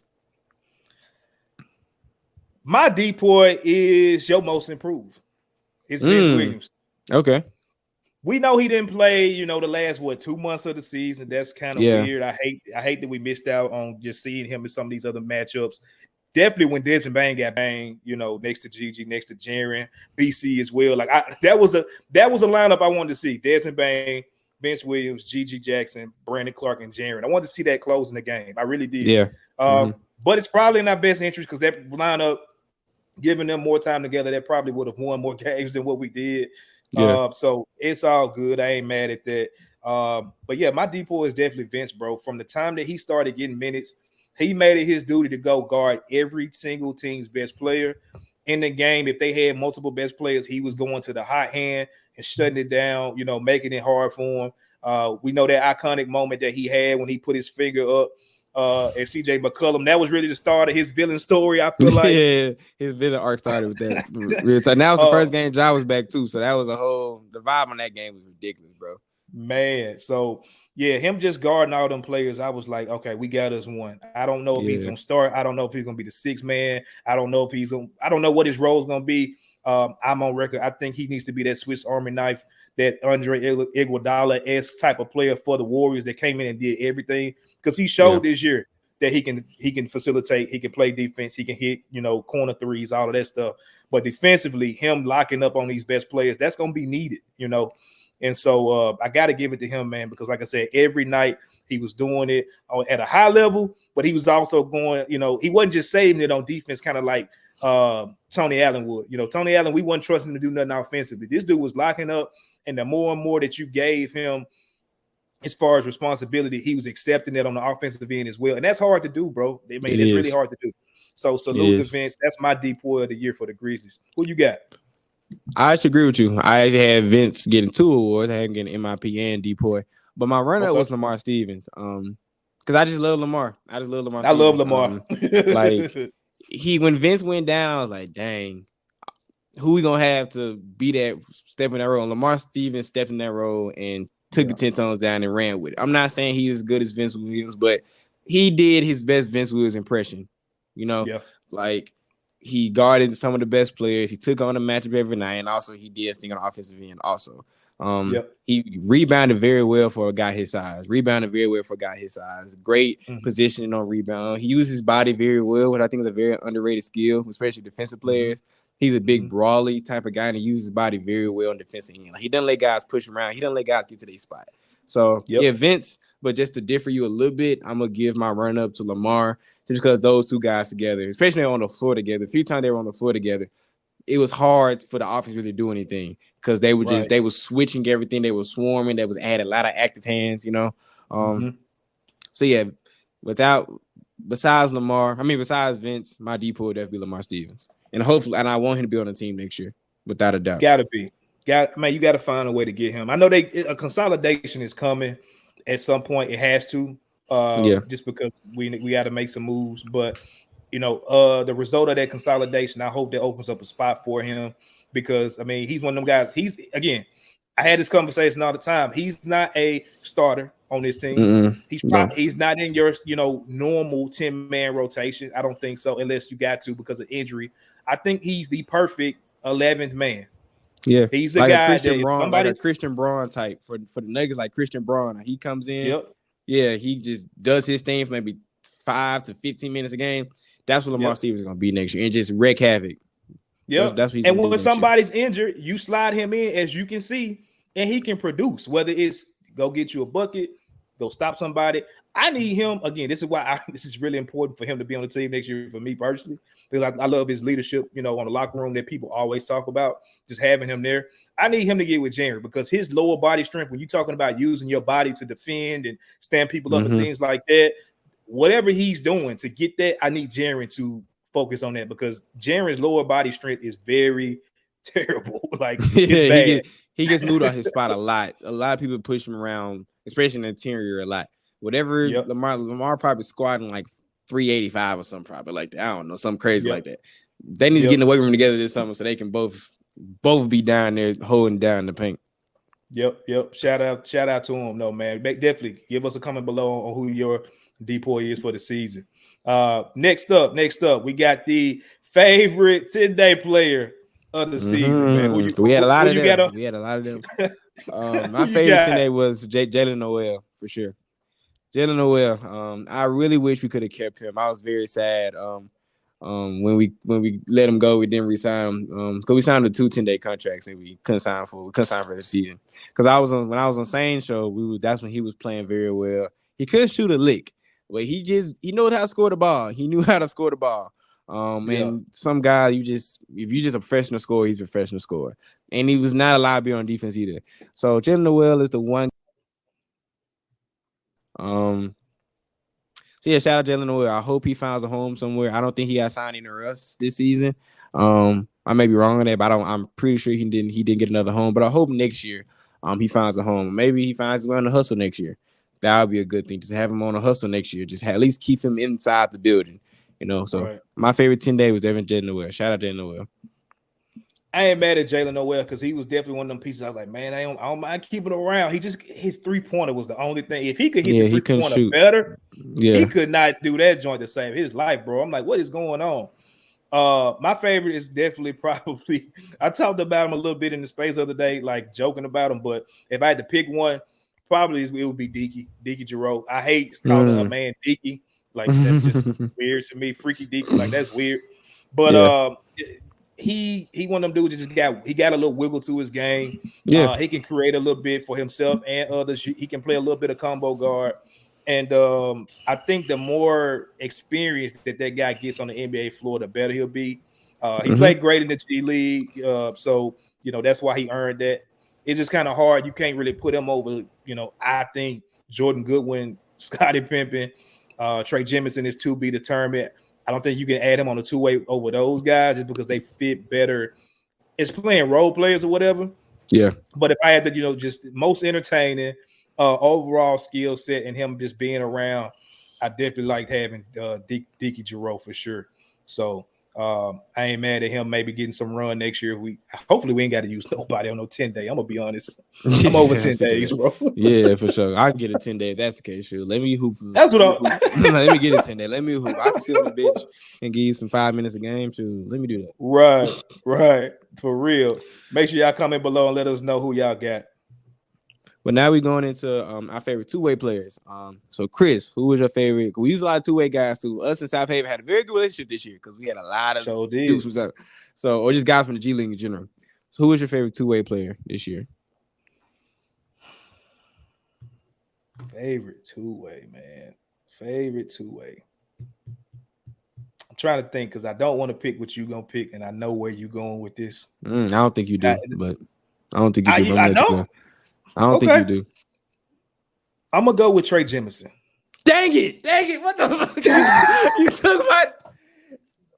My DPOY is your most improved. It's Vince Williams. Okay. We know he didn't play, the last 2 months of the season. That's kind of weird. I hate that we missed out on just seeing him in some of these other matchups. Definitely when Desmond Bain got banged, next to Gigi, next to Jaren, BC as well. Like that was a lineup I wanted to see. Desmond Bain, Vince Williams, Gigi Jackson, Brandon Clark, and Jaren. I wanted to see that close in the game. I really did. Yeah. But it's probably in our best interest because that lineup, giving them more time together, that probably would have won more games than what we did. Yeah. So it's all good. I ain't mad at that. But yeah, my DPOY is definitely Vince, bro. From the time that he started getting minutes, he made it his duty to go guard every single team's best player in the game. If they had multiple best players, he was going to the hot hand and shutting it down, making it hard for him. We know that iconic moment that he had when he put his finger up at CJ McCollum. That was really the start of his villain story, I feel like. Yeah, his villain arc started with that. So now it's the first game Ja was back too. So that was the vibe on that game was ridiculous, bro. Man, so yeah, him just guarding all them players, I was like, okay, we got us one. I don't know if he's gonna start. I don't know if he's gonna be the sixth man. I don't know what his role is gonna be. I'm on record. I think he needs to be that Swiss Army knife, that Andre Iguodala-esque type of player for the Warriors that came in and did everything. Because he showed this year that he can facilitate, he can play defense, he can hit, corner threes, all of that stuff. But defensively, him locking up on these best players, that's gonna be needed, And so I got to give it to him, man, because like I said, every night he was doing it at a high level, but he was also going, he wasn't just saving it on defense, kind of like Tony Allen would. Tony Allen, we wasn't trusting him to do nothing offensively. This dude was locking up, and the more and more that you gave him as far as responsibility, he was accepting that on the offensive end as well. And that's hard to do, bro. I mean, it's really hard to do. So salute to Vince. That's my DPOY of the year for the Grizzlies. Who you got? I actually agree with you. I had Vince getting 2 awards. I had him getting MIP and DPOY. But my runner was Lamar Stevens. Because I just love Lamar. I love Lamar. When Vince went down, I was like, dang, who we gonna have to be that step in that role? And Lamar Stevens stepped in that role and took the 10 tones down and ran with it. I'm not saying he's as good as Vince Williams, but he did his best Vince Williams impression. Like he guarded some of the best players. He took on a matchup every night, and also he did sting on the offensive end also. He rebounded very well for a guy his size. Great positioning on rebound. He used his body very well, which I think is a very underrated skill, especially defensive players. He's a big brawly type of guy, and he uses his body very well on defensive end. Like, he doesn't let guys push him around. He doesn't let guys get to their spot. So, Vince, but just to differ you a little bit, I'm going to give my run-up to Lamar just because those two guys together, especially on the floor together, a few times they were on the floor together, it was hard for the offense really to do anything because they were they were switching everything. They were swarming. They was adding a lot of active hands, So, yeah, besides Vince, my DPOY would definitely be Lamar Stevens. And hopefully, and I want him to be on the team next year, without a doubt. Gotta be. You got to find a way to get him. I know a consolidation is coming at some point. It has to, just because we got to make some moves. But the result of that consolidation, I hope that opens up a spot for him because he's one of them guys. I had this conversation all the time. He's not a starter on this team. He's not in your normal 10-man rotation. I don't think so, unless you got to because of injury. I think he's the perfect 11th man. Yeah, he's the guy like a Christian Braun type for the Nuggets, like Christian Braun. He comes in, he just does his thing for maybe 5 to 15 minutes a game. That's what Lamar Stevens is going to be next year, and just wreak havoc. Yeah, that's what he's and when somebody's injured, you slide him in, as you can see, and he can produce. Whether it's go get you a bucket, go stop somebody. I need him again. This is why this is really important for him to be on the team next year for me personally, because I love his leadership, on the locker room that people always talk about, just having him there. I need him to get with Jerry because his lower body strength, when you're talking about using your body to defend and stand people up and things like that, whatever he's doing to get that, I need Jerry to focus on that because Jerry's lower body strength is very terrible. Like, it's bad. He gets moved on his spot a lot. A lot of people push him around, especially in the interior a lot. Whatever Lamar probably squatting like 385 or something, probably like that. I don't know, something crazy like that. They need to get in the weight room together this summer so they can both be down there holding down the paint. Yep. Shout out to him. No, man. Definitely give us a comment below on who your DPOY is for the season. Next up, we got the favorite 10-day player of the season, man. We had a lot of them. My favorite 10-day was Jalen Noel for sure. Jalen Noel. I really wish we could have kept him. I was very sad. When we let him go, we didn't resign him. Because we signed the 2 10-day contracts and we couldn't sign for the season. Because when I was on Sane Show, that's when he was playing very well. He couldn't shoot a lick, but he knows how to score the ball. He knew how to score the ball. And some guy, if you're just a professional scorer, he's a professional scorer. And he was not allowed to be on defense either. So Jalen Noel is the one. So yeah, shout out Jalen Noel. I hope he finds a home somewhere. I don't think he got signed anywhere else this season. I may be wrong on that, but I'm pretty sure he didn't get another home. But I hope next year he finds a home. Maybe he finds his way on the hustle next year. That would be a good thing. Just have him on a hustle next year. Just at least keep him inside the building. So my favorite 10-day was Jalen Noel. Shout out Jalen Noel. I ain't mad at Jalen Noel because he was definitely one of them pieces. I was like, man, I don't mind keeping him around. His 3-pointer was the only thing. If he could hit the 3-pointer better, he could not do that joint to save his life, bro. I'm like, what is going on? My favorite is definitely probably, I talked about him a little bit in the space the other day, like joking about him, but if I had to pick one, probably it would be Deke Giroux. I hate calling a man Deke. Like, that's just weird to me. Freaky Deke, like, that's weird. But he one of them dudes just got a little wiggle to his game. He can create a little bit for himself and others. He can play a little bit of combo guard. And I think the more experience that guy gets on the NBA floor, the better he'll be. He played great in the G League. So, that's why he earned that. It's just kind of hard. You can't really put him over, I think Jordan Goodwin, Scottie Pippen, Trey Jemison is to be determined. I don't think you can add him on a 2-way over those guys just because they fit better. It's playing role players or whatever. Yeah. But if I had to, just most entertaining, overall skill set and him just being around, I definitely liked having Deke Giroux for sure. So I ain't mad at him maybe getting some run next year. Hopefully we ain't got to use nobody on no 10-day. I'm gonna be honest. I'm over 10 days, bro. Yeah, for sure. I can get a 10-day if that's the case. Sure. Let me hoop. That's what let me get a 10-day. Let me hoop. I can sit on the bench and give you some 5 minutes a game too. Let me do that. Right. For real. Make sure y'all comment below and let us know who y'all got. But now we're going into our favorite 2-way players. So Chris, who was your favorite? We use a lot of 2-way guys too. Us in South Haven had a very good relationship this year because we had a lot of dudes from South. So, or just guys from the G League in general. So who was your favorite 2-way player this year? Favorite 2-way, man. Favorite 2-way. I'm trying to think because I don't want to pick what you're gonna pick, and I know where you're going with this. I don't think you do, but I don't think you do. I don't think you do. I'm gonna go with Trey Jemison. Dang it! What the fuck? You took my.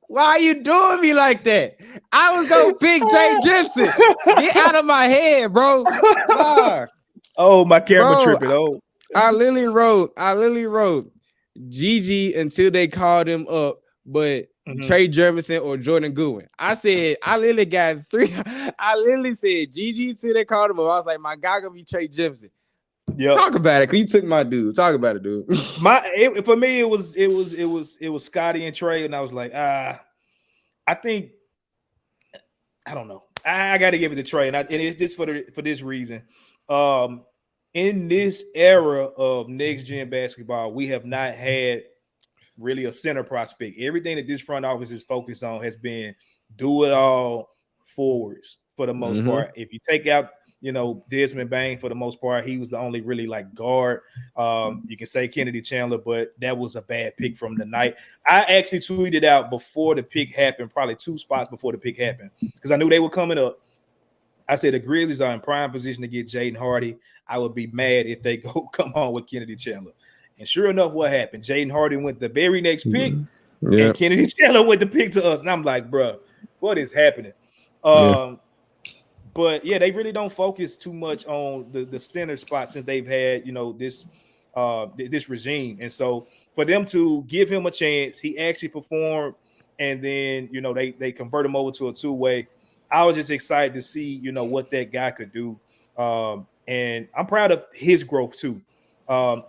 Why are you doing me like that? I was gonna pick Trey Jemison. Get out of my head, bro. Oh, my camera tripping. Oh, I literally wrote Gigi until they called him up, but Trey Jemison or Jordan Goodwin. I literally got 3. I literally said Gigi until they called him up. I was like, my guy gonna be Trey Jemison. Yeah, talk about it, cause you took my dude. Talk about it, dude. For me, it was Scotty and Trey, and I was like, I think I don't know. I got to give it to Trey, and it's just for this reason. In this era of next gen basketball, we have not had really a center prospect. Everything that this front office is focused on has been do it all forwards for the most part. If you take out Desmond Bain for the most part. He was the only really like guard. You can say Kennedy Chandler, but that was a bad pick from the night. I actually tweeted out before the pick happened, probably 2 spots before the pick happened, because I knew they were coming up. I said the Grizzlies are in prime position to get Jaden Hardy. I would be mad if they come on with Kennedy Chandler. And sure enough, what happened? Jaden Hardy went the very next pick, and Kennedy Chandler went the pick to us. And I'm like, bro, what is happening? But yeah, they really don't focus too much on the center spot since they've had, this regime. And so for them to give him a chance, he actually performed, and then, they convert him over to a two-way. I was just excited to see, what that guy could do. And I'm proud of his growth too.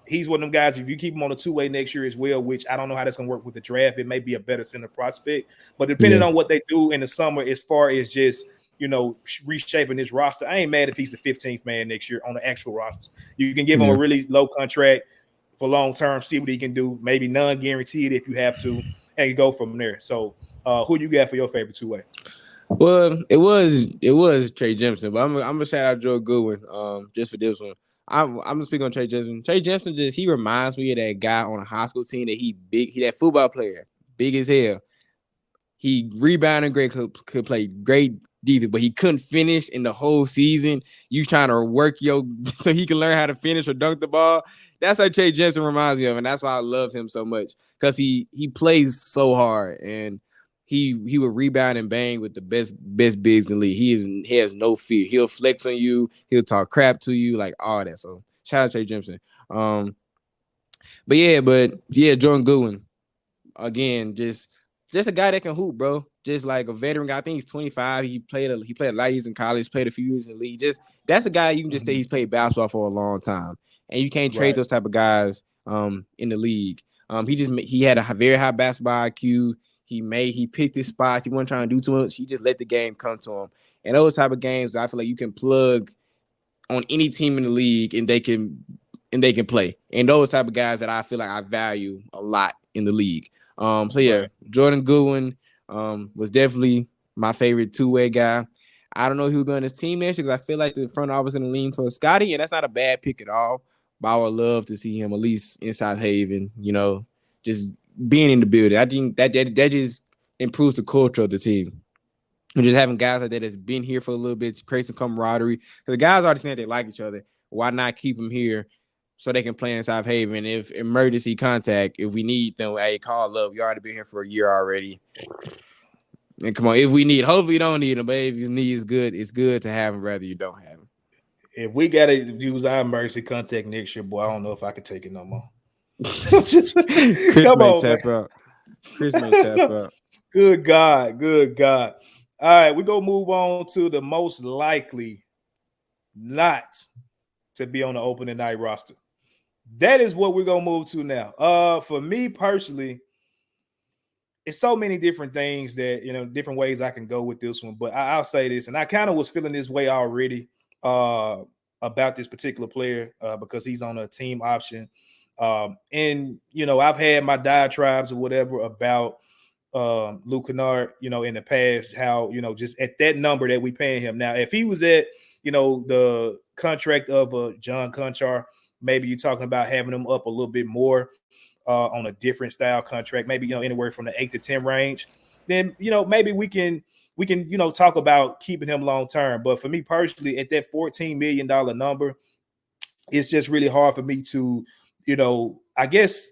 He's one of them guys, if you keep him on a two-way next year as well, which I don't know how that's going to work with the draft. It may be a better center prospect, but depending on what they do in the summer, as far as just, reshaping his roster, I ain't mad if he's the 15th man next year on the actual roster. You can give him a really low contract for long term, see what he can do, maybe non-guaranteed if you have to, and you go from there. So who you got for your favorite two-way? Well, it was Trey Jemison, but I'm gonna shout out Joe Goodwin just for this one. I'm gonna speak on Trey Jemison. Trey Jemison he reminds me of that guy on a high school team that he that football player, big as hell. He rebounded great, could play great defense, but he couldn't finish in the whole season. You trying to work so he can learn how to finish or dunk the ball. That's how Trey Jemison reminds me of, and that's why I love him so much, because he plays so hard, and he would rebound and bang with the best bigs in the league. He has no fear. He'll flex on you. He'll talk crap to you, like all that. So shout out Trey Jemison. But yeah, Jordan Goodwin, again, just a guy that can hoop, bro. Just like a veteran guy. I think he's 25. He played a lot of years in college, played a few years in the league. That's a guy you can just say he's played basketball for a long time. And you can't trade those type of guys in the league. He had a very high basketball IQ. He picked his spots. He wasn't trying to do too much. He just let the game come to him. And those type of games, I feel like you can plug on any team in the league and they can play. And those type of guys that I feel like I value a lot in the league. Jordan Goodwin was definitely my favorite two-way guy. I don't know who will be on his team next year, because I feel like the front office going to lean towards Scotty, and that's not a bad pick at all. But I would love to see him at least in South Haven, just being in the building. I think that just improves the culture of the team. And just having guys like that that's been here for a little bit, create some camaraderie. Because the guys already saying they like each other. Why not keep them here so they can play in South Haven? If emergency contact, if we need them, hey, call up. You already been here for a year already. And come on, if we need, hopefully you don't need them, but if you need, it's good to have them rather you don't have them. If we got to use our emergency contact next year, boy, I don't know if I can take it no more. Chris may tap out. Chris may tap out. Good God. All right, we're going to move on to the most likely not to be on the opening night roster. That is what we're going to move to now. For me personally, it's so many different things that, different ways I can go with this one. But I'll say this, and I kind of was feeling this way already about this particular player because he's on a team option. And, I've had my diatribes or whatever about Luke Kennard, in the past, how, just at that number that we paying him. Now, if he was at, the contract of John Conchar, maybe you're talking about having him up a little bit more on a different style contract, maybe, anywhere from the 8 to 10 range, then, maybe we can, talk about keeping him long term. But for me personally, at that $14 million number, it's just really hard for me to, I guess,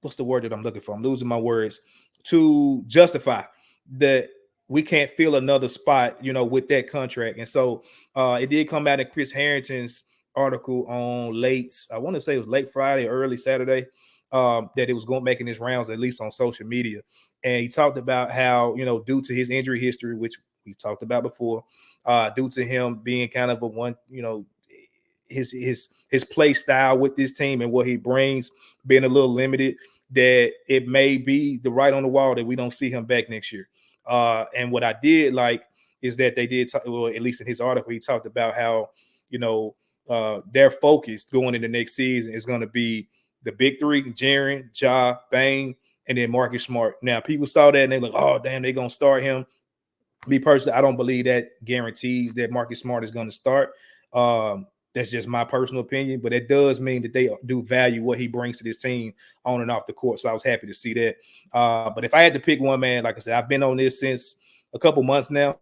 what's the word that I'm looking for? I'm losing my words, to justify that we can't fill another spot, with that contract. And so it did come out in Chris Harrington's article on I want to say it was late Friday, early Saturday, that it was making his rounds, at least on social media. And he talked about how, due to his injury history, which we talked about before, due to him being kind of a one, his play style with this team and what he brings being a little limited, that it may be the writing on the wall that we don't see him back next year. And what I did like is that they did talk, well, at least in his article, he talked about how, their focus going into next season is going to be the big three: Jaren, Ja, Bane, and then Marcus Smart. Now, people saw that and they're like, oh, damn, they're going to start him. Me personally, I don't believe that guarantees that Marcus Smart is going to start. That's just my personal opinion, but it does mean that they do value what he brings to this team on and off the court. So I was happy to see that. But if I had to pick one, man, like I said, I've been on this since a couple months now.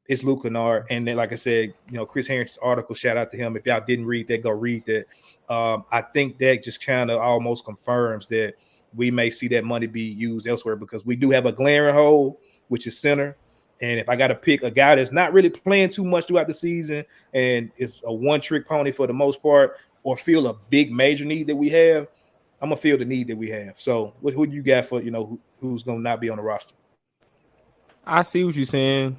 It's Luke Kennard. And then, like I said, Chris Harris's article, shout out to him. If y'all didn't read that, go read that. I think that just kind of almost confirms that we may see that money be used elsewhere because we do have a glaring hole, which is center. And if I got to pick a guy that's not really playing too much throughout the season and it's a one-trick pony for the most part, or feel a big major need that we have, I'm gonna feel the need that we have. So, who do you got for who's gonna not be on the roster? I see what you're saying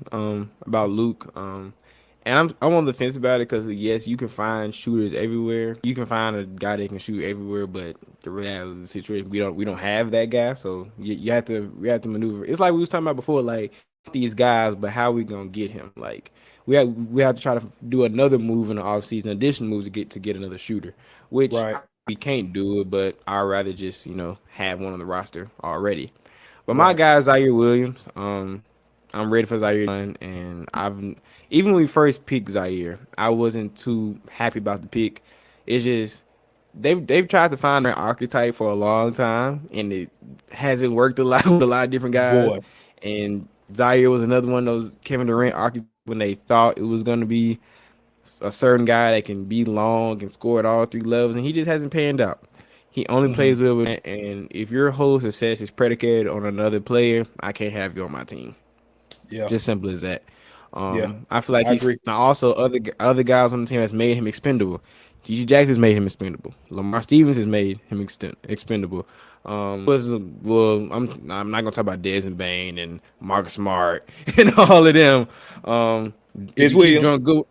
about Luke, and I'm on the fence about it because yes, you can find shooters everywhere. You can find a guy that can shoot everywhere, but the reality of the situation, we don't have that guy. So we have to maneuver. It's like we was talking about before, like these guys, but how we gonna get him? Like we have to try to do another move in the offseason, additional moves to get another shooter, which we can't do it. But I'd rather just have one on the roster already. But my guy is Zaire Williams. I'm ready for Zaire, and even when we first picked Zaire, I wasn't too happy about the pick. It's just they've tried to find their archetype for a long time, and it hasn't worked a lot with a lot of different guys. And Zaire was another one of those Kevin Durant archetypes when they thought it was going to be a certain guy that can be long and score at all three levels, and he just hasn't panned out. He only plays with it, and if your whole success is predicated on another player, I can't have you on my team. Yeah, just simple as that. I feel like he's also other guys on the team has made him expendable. G.G. Jackson has made him expendable. Lamar Stevens has made him expendable. I'm not gonna talk about Dez and Bain and Marcus Smart and all of them. It's Williams.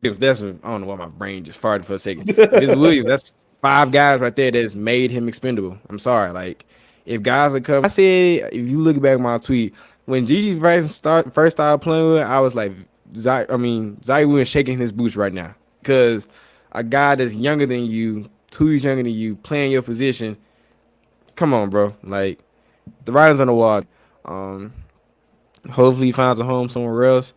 That's I don't know why my brain just farted for a second. It's Williams. That's 5 guys right there that's made him expendable. I'm sorry. Like if guys are coming, I said if you look back at my tweet when G.G. first started playing with, I was like, Zaire Williams shaking his boots right now because a guy that's younger than you, 2 years younger than you, playing your position. Come on, bro. Like, the writing's on the wall. Hopefully he finds a home somewhere else.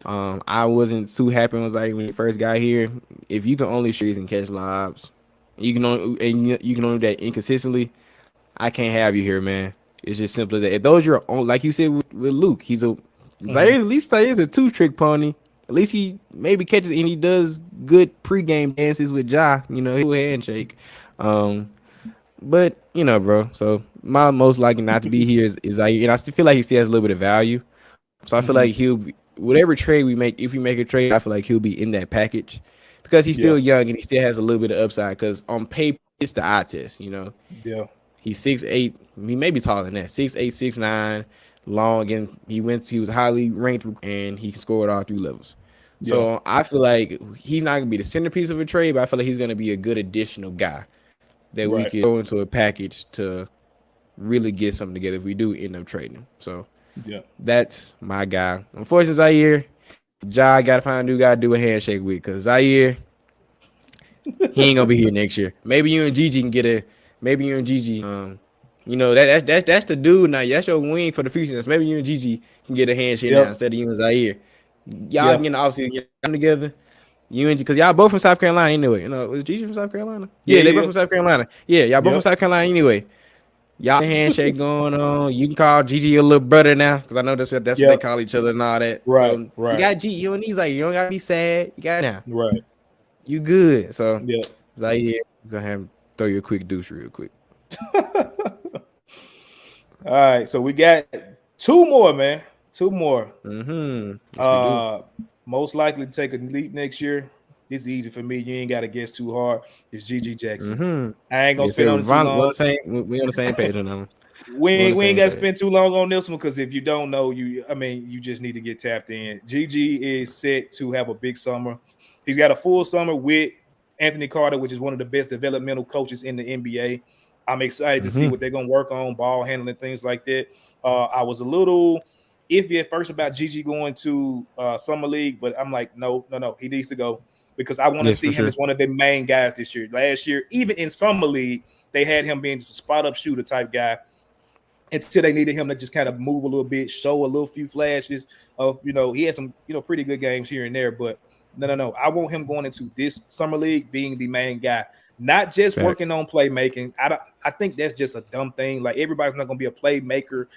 I wasn't too happy when he first got here. If you can only shoot and catch lobs, you can only do that inconsistently, I can't have you here, man. It's just simple as that. If those your own, like you said with Luke, Zaire at least Zaire's a 2-trick pony. At least he maybe catches and he does good pregame dances with Ja. He'll handshake. But bro. So my most likely not to be here is Zaire, and I still feel like he still has a little bit of value. So I feel like whatever trade we make, if we make a trade, I feel like he'll be in that package because he's still young and he still has a little bit of upside. Because on paper, it's the eye test. Yeah. He's 6'8". He may be taller than that. 6'8", 6'9", long, and he was highly ranked and he scored all 3 levels. So I feel like he's not gonna be the centerpiece of a trade, but I feel like he's gonna be a good additional guy that we can throw into a package to really get something together if we do end up trading him. So that's my guy. Unfortunately, Zaire, Ja gotta find a new guy to do a handshake with because Zaire, he ain't gonna be here next year. Maybe you and Gigi can get a. Maybe you and Gigi, that's the dude now. That's your wing for the future. So maybe you and Gigi can get a handshake now instead of you and Zaire. Y'all can obviously get them together. You and because y'all both from South Carolina anyway. Was Gigi from South Carolina? Yeah, they both from South Carolina. Yeah, y'all both from South Carolina anyway. Y'all handshake going on. You can call Gigi your little brother now because I know that's what they call each other and all that. Right, so You got Gigi. You and he's like, you don't gotta be sad. You got it now. Right. You good. So Zaire is gonna have throw you a quick douche real quick. All right, so we got 2 more, man. 2 more. Yes, most likely to take a leap next year. It's easy for me. You ain't got to guess too hard. It's G.G. Jackson. I ain't gonna spend on it too long. We on the same page on that one. We ain't got to spend too long on this one because if you don't know, you just need to get tapped in. G.G. is set to have a big summer. He's got a full summer with Anthony Carter, which is one of the best developmental coaches in the NBA. I'm excited to see what they're going to work on, ball handling, things like that. I was a little iffy at first about Gigi going to Summer League, but I'm like, no, he needs to go because I want to see him as one of the main guys this year. Last year, even in Summer League, they had him being just a spot-up shooter type guy. until they needed him to just kind of move a little bit, show a little few flashes of, he had some, pretty good games here and there. But no. I want him going into this summer league being the main guy, not just working on playmaking. I think that's just a dumb thing. Like, everybody's not going to be a playmaker,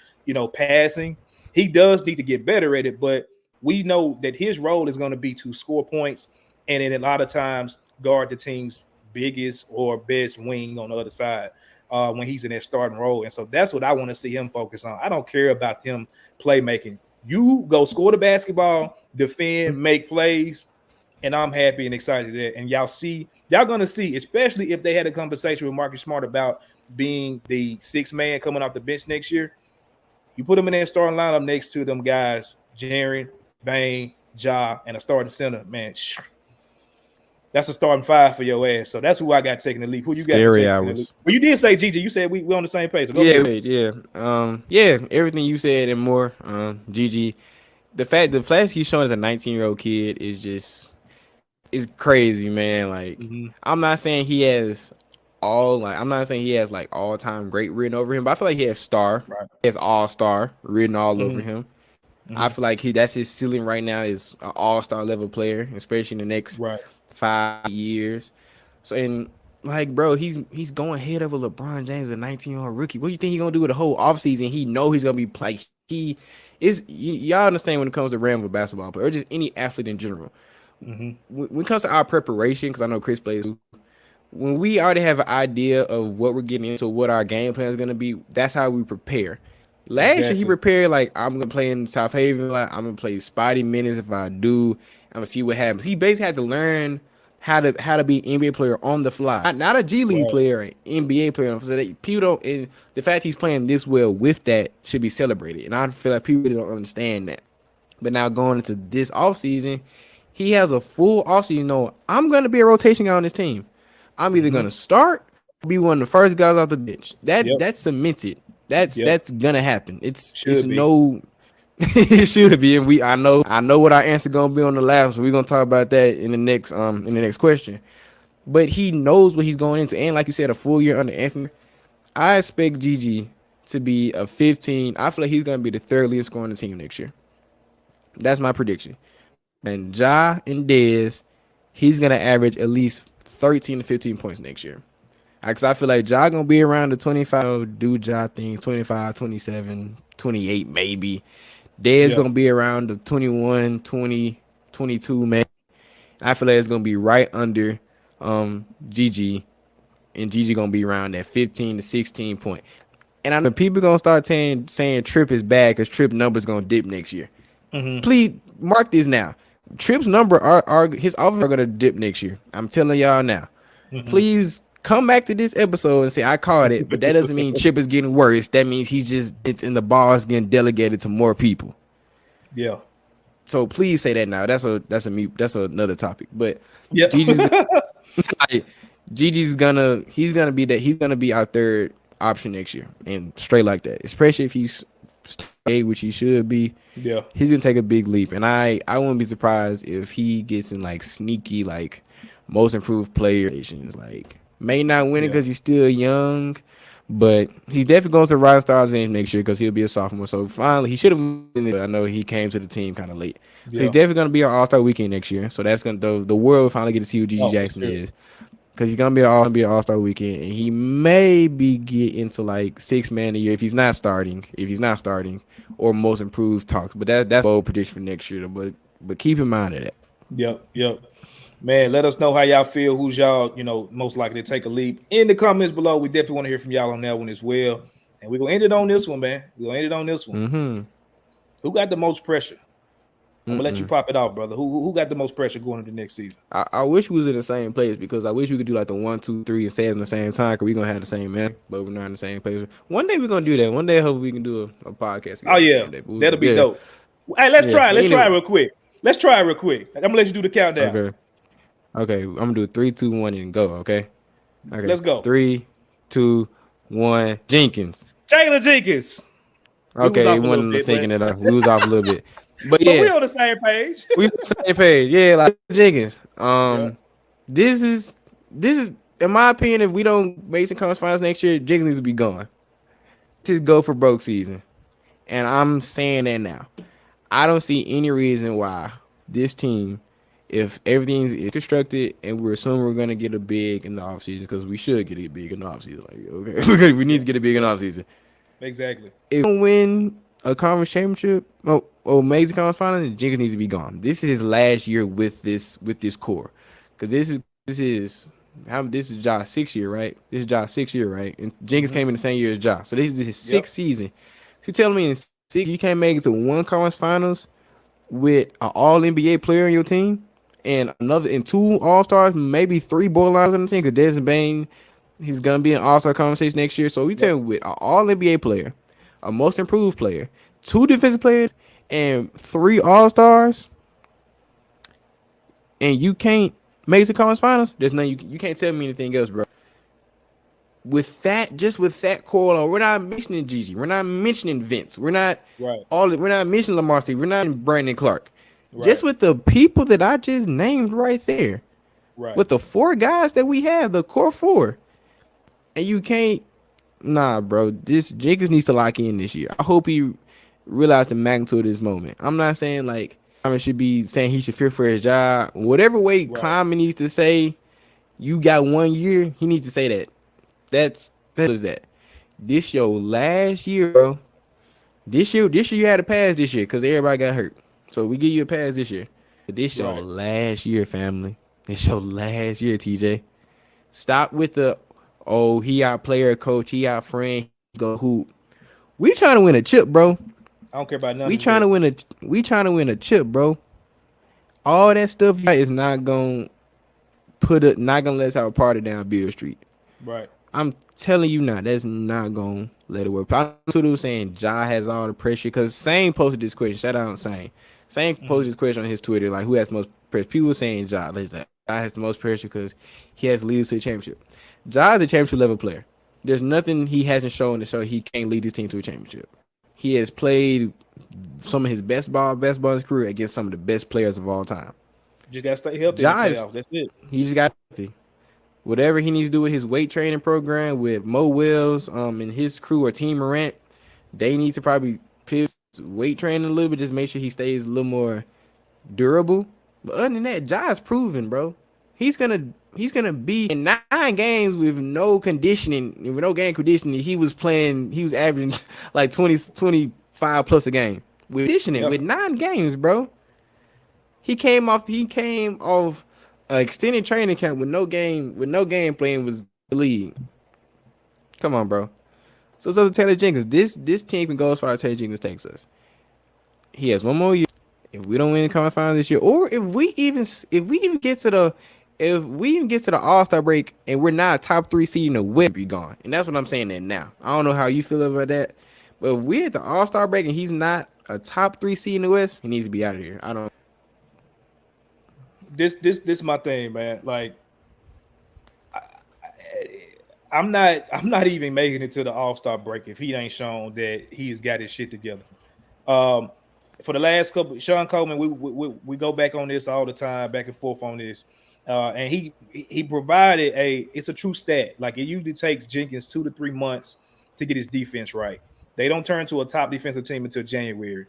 passing. He does need to get better at it, but we know that his role is going to be to score points and then a lot of times guard the team's biggest or best wing on the other side when he's in that starting role. And so that's what I want to see him focus on. I don't care about him playmaking. You go score the basketball, defend, make plays, and I'm happy and excited that. And y'all going to see, especially if they had a conversation with Marcus Smart about being the sixth man coming off the bench next year. You put him in that starting lineup next to them guys, Jaren, Bane, Ja, and a starting center, man. That's a starting five for your ass. So that's who I got taking the leap. Who you got taking the leap? Well, you did say Gigi. You said we on the same page. So yeah. Everything you said and more. Gigi, the flash he's showing as a 19-year-old kid is crazy, man. Like, I'm not saying he has all-time great written over him, but I feel like he has star. Right. He has all-star written all over him. I feel like that's his ceiling right now, is an all-star level player, especially in the next 5 years. So, and like, bro, he's going ahead of a LeBron James, a 19-year-old rookie. What do you think he's gonna do with the whole offseason? He know he's gonna be like, he is. Y'all understand when it comes to random basketball player or just any athlete in general. When it comes to our preparation, because I know Chris plays, when we already have an idea of what we're getting into, what our game plan is gonna be, that's how we prepare. Last year he prepared like, I'm gonna play in South Haven, like I'm gonna play spotty minutes. If I do, I'm gonna see what happens. He basically had to learn how to be an NBA player on the fly, not a G League player, an NBA player. So that people don't, and the fact he's playing this well with that should be celebrated. And I feel like people don't understand that. But now going into this offseason, he has a full offseason knowing I'm gonna be a rotation guy on this team. I'm either gonna start, be one of the first guys off the bench. That's cemented. That's gonna happen. It should be, and I know what our answer gonna be on the last, so we're gonna talk about that in the next question. But he knows what he's going into, and like you said, a full year under Anthony. I expect Gigi to be a 15. I feel like he's gonna be the third leading scorer on the team next year. That's my prediction. And Ja and Dez, he's gonna average at least 13 to 15 points next year. Because I feel like Ja gonna be around the 25 do Ja thing, 25, 27, 28 maybe. Dez gonna be around the 21, 20, 22 maybe. I feel like it's gonna be right under Gigi, and Gigi gonna be around that 15 to 16 point. And I know people gonna start saying Tripp is bad because Tripp numbers gonna dip next year. Please mark this now. Tripp's number are his offense are gonna dip next year. I'm telling y'all now. Please come back to this episode and say I called it, but that doesn't mean Tripp is getting worse. That means it's in the ball is getting delegated to more people. Yeah. So please say that now. That's another topic. But Gigi's gonna be our third option next year and straight like that. Especially if he's which he should be. Yeah. He's gonna take a big leap. And I wouldn't be surprised if he gets in like sneaky like most improved player stations, like may not win it because he's still young, but he's definitely going to Rising Stars game next year because he'll be a sophomore. So finally, he should have won it. I know he came to the team kind of late. So he's definitely going to be an All-Star weekend next year. So that's going to the world will finally get to see who Gigi Jackson is, because he's going to be an All-Star weekend, and he may get into like 6 man a year if he's not starting, or most improved talks. But that's a bold prediction for next year. But keep in mind of that. Yep. Man, let us know how y'all feel. Who's y'all, most likely to take a leap in the comments below. We definitely want to hear from y'all on that one as well. And we're going to end it on this one, man. Who got the most pressure? I'm going to let you pop it off, brother. Who got the most pressure going into the next season? I wish we was in the same place, because I wish we could do like the 1, 2, 3 and say it at the same time, because we're going to have the same man, but we're not in the same place. One day we're going to do that. One day I hope we can do a podcast. Oh, yeah. That'll be dope. Hey, let's try it. Let's try it real quick. I'm going to let you do the countdown. Okay, I'm gonna do 3, 2, 1, and go. Okay. Let's go. 3, 2, 1. Jenkins. Taylor Jenkins. Okay, we wasn't syncing it up. We was off a little bit, but so we on the same page. Yeah, like Jenkins. This is in my opinion. If we don't make the conference finals next year, Jenkins needs to be gone. is go for broke season. And I'm saying that now. I don't see any reason why this team, if everything is constructed and we're assuming we're going to get a big in the offseason, because we should get a big in the offseason. Like, okay, we need to get a big in the offseason. Exactly. If we win a conference championship or amazing conference final, then Jenkins needs to be gone. This is his last year with this core. Because this is Josh's 6th year, right? This is Josh's 6th year, right? And Jenkins came in the same year as Josh. So this is his 6th season. So you telling me in 6 you can't make it to one conference finals with an all NBA player on your team and 2 all-stars, maybe 3 borderliners on the team, because Desmond Bain, he's gonna be an all-star conversation next year. So we tell you with an all NBA player, a most improved player, 2 defensive players, and 3 all-stars, and you can't make it to conference finals, there's nothing you can't tell me anything else, bro. With that core on, we're not mentioning Gigi, we're not mentioning Vince, we're not mentioning Lamar Stevens, we're not Brandon Clark. Right. Just with the people that I just named right there, with the 4 guys that we have, the core 4, and you can't, bro. This Jenkins needs to lock in this year. I hope he realized the magnitude of this moment. I'm not saying like I should be saying he should fear for his job. Whatever way Kleiman needs to say, you got 1 year, he needs to say that. That is that. This your last year, bro. This year you had a pass this year because everybody got hurt. So we give you a pass this year. But this your last year, family. It's your last year, TJ. Stop with the he our player, coach, he our friend, go hoop. We trying to win a chip, bro. I don't care about nothing. We trying to win a chip, bro. All that stuff is not gonna let us have a party down Beale Street. Right. I'm telling you now, that's not gonna let it work. I was saying Ja has all the pressure because Sane posted this question. Shout out Sane. Sane posted this question on his Twitter, like who has the most pressure. People were saying Ja. Ja has the most pressure because he has to lead us to the championship. Ja is a championship level player. There's nothing he hasn't shown to show he can't lead his team to a championship. He has played some of his best ball in his career against some of the best players of all time. Just gotta stay healthy. That's it. He just got healthy. Whatever he needs to do with his weight training program with Mo Wills, and his crew or Team Morant, they need to probably pick weight training a little bit, just make sure he stays a little more durable. But other than that, Ja's proven, bro. He's gonna be in 9 games with no conditioning, with no game conditioning. He was averaging like 25 plus a game with conditioning with 9 games, bro. He came off extended training camp with no game playing was the league. Come on, bro. So it's up to Taylor Jenkins. This team can go as far as Taylor Jenkins takes us. He has 1 more year. If we don't win the conference final this year, or if we even get to the All-Star break and we're not a top 3 seed in the West, be gone. And that's what I'm saying now. I don't know how you feel about that, but if we're at the All-Star break and he's not a top 3 seed in the West, he needs to be out of here. I don't. This my thing, man. Like, I'm not even making it to the All-Star break if he ain't shown that he's got his shit together. For the last couple, Sean Coleman, we go back on this all the time, back and forth on this, and he provided it's a true stat. Like, it usually takes Jenkins 2 to 3 months to get his defense right. They don't turn to a top defensive team until January.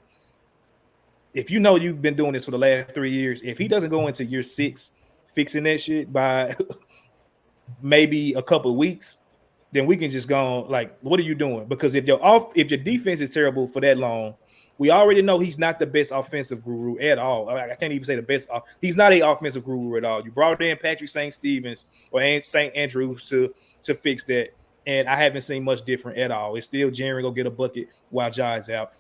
If you know you've been doing this for the last 3 years, if he doesn't go into year 6 fixing that shit by maybe a couple of weeks, then we can just go on, like, what are you doing? Because if your defense is terrible for that long, we already know he's not the best offensive guru at all. I can't even say the best. He's not an offensive guru at all. You brought in Patrick St. Stevens or St. Andrews to fix that, and I haven't seen much different at all. It's still Jerry go get a bucket while Jai's out.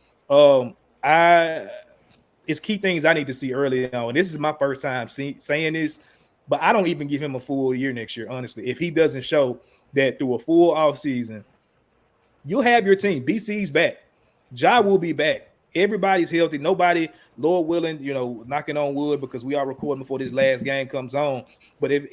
It's key things I need to see early on. And this is my first time saying this, but I don't even give him a full year next year, honestly. If he doesn't show that through a full offseason, you'll have your team. BC's back. Ja will be back. Everybody's healthy. Nobody, Lord willing, knocking on wood, because we are recording before this last game comes on. But as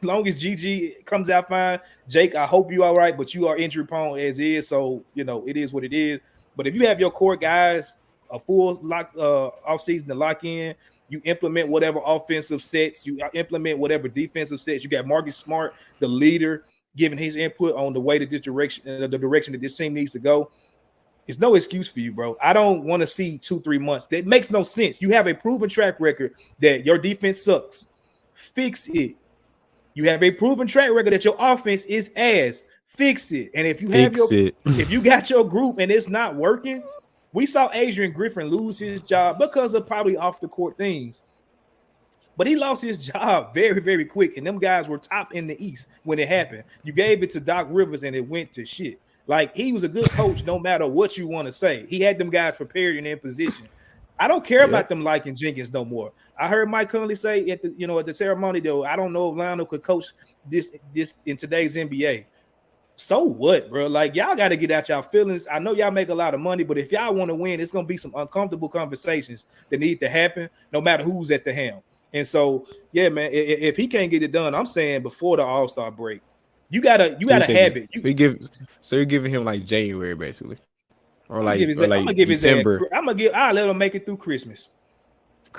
long as GG comes out fine, Jake, I hope you all right, but you are injury prone as is. So, it is what it is. But if you have your core guys, a full off season to lock in, you implement whatever offensive sets, you implement whatever defensive sets. You got Marcus Smart, the leader. giving his input on the way that this direction, the direction that this team needs to go. It's no excuse for you, bro. I don't want to see 2-3 months. That makes no sense. You have a proven track record that your defense sucks. Fix it. You have a proven track record that your offense is ass. Fix it. And if you have if you got your group and it's not working, we saw Adrian Griffin lose his job because of probably off the court things. But he lost his job very, very quick. And them guys were top in the East when it happened. You gave it to Doc Rivers and it went to shit. Like, he was a good coach no matter what you want to say. He had them guys prepared and in position. I don't care about them liking Jenkins no more. I heard Mike Conley say at the ceremony, though, I don't know if Lionel could coach this in today's NBA. So what, bro? Like, y'all got to get out y'all feelings. I know y'all make a lot of money, but if y'all want to win, it's going to be some uncomfortable conversations that need to happen no matter who's at the helm. And so, yeah, man, if he can't get it done, I'm saying before the All-Star break, you gotta have it. You're giving him like January, basically. Or like, December. I'll let him make it through Christmas.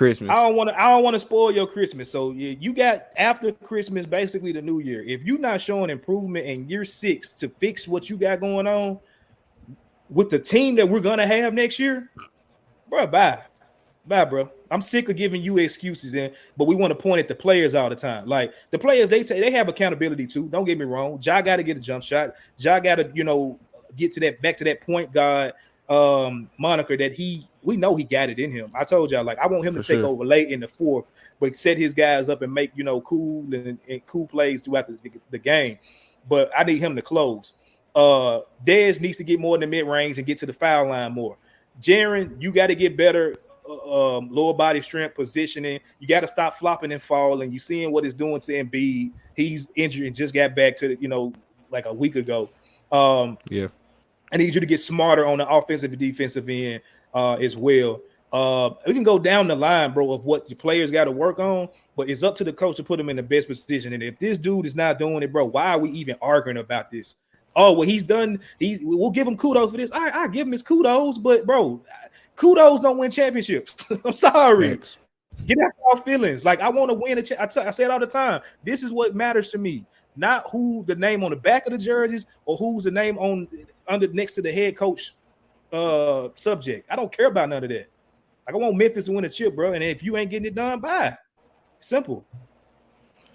I don't want to spoil your Christmas. So you got after Christmas, basically the New Year. If you're not showing improvement in year 6 to fix what you got going on with the team that we're gonna have next year, bro, bye, bro. I'm sick of giving you excuses, but we want to point at the players all the time. Like, the players, they have accountability too. Don't get me wrong. Ja got to get a jump shot. Ja got to get to back to that point guard moniker that we know he got it in him. I told y'all, like, I want him to take over late in the fourth, but set his guys up and make cool and cool plays throughout the game. But I need him to close. Dez needs to get more in the mid range and get to the foul line more. Jaren, you got to get better. Lower body strength, positioning. You got to stop flopping and falling. You seeing what it's doing to Embiid. He's injured and just got back to like a week ago. I need you to get smarter on the offensive and defensive end as well. We can go down the line, bro, of what the players got to work on, but it's up to the coach to put them in the best position. And if this dude is not doing it, bro, why are we even arguing about this? Oh, well, he's done. We'll give him kudos for this. All right, I'll give him his kudos, but bro, kudos don't win championships. I'm sorry. Thanks. Get out your feelings. Like, I want to win I say it all the time. This is what matters to me, not who the name on the back of the jerseys or who's the name next to the head coach subject. I don't care about none of that. Like, I want Memphis to win a chip, bro. And if you ain't getting it done, bye. Simple.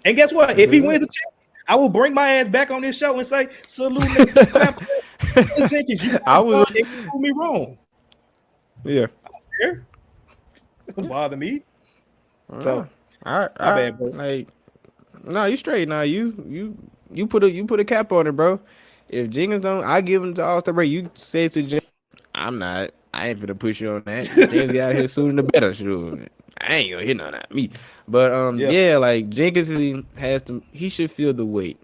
And guess what? If he wins a chip, I will bring my ass back on this show and say, salute me. Jenkins, you prove me wrong. Yeah. I don't care. Don't bother me. So, all right. Bad, bro. Like, no, you straight. Now you put a cap on it, bro. If Jenkins don't, I give him to All-Star break. You say to Jenkins, I ain't finna push you on that. Jenkins get out here sooner the better. Sure. I ain't gonna hit none of me. But like, Jenkins he should feel the weight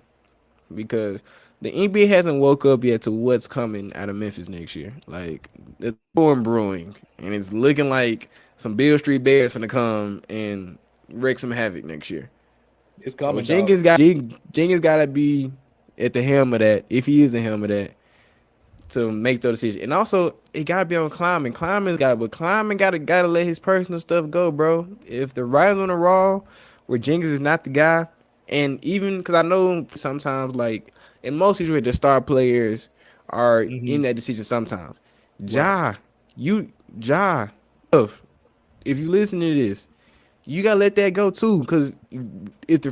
because the NBA hasn't woke up yet to what's coming out of Memphis next year. Like, it's storm brewing, and it's looking like some Beale Street Bears finna come and wreak some havoc next year. It's coming. So Jenkins got to be at the helm of that, if he is the helm of that, to make those decisions. And also, it got to be on Kleiman. Kleiman got to let his personal stuff go, bro. If the writing's on the wall, where Jenkins is not the guy, and even because I know sometimes, like, in most situations, the star players are in that decision sometimes. If you listen to this, you gotta let that go too, because if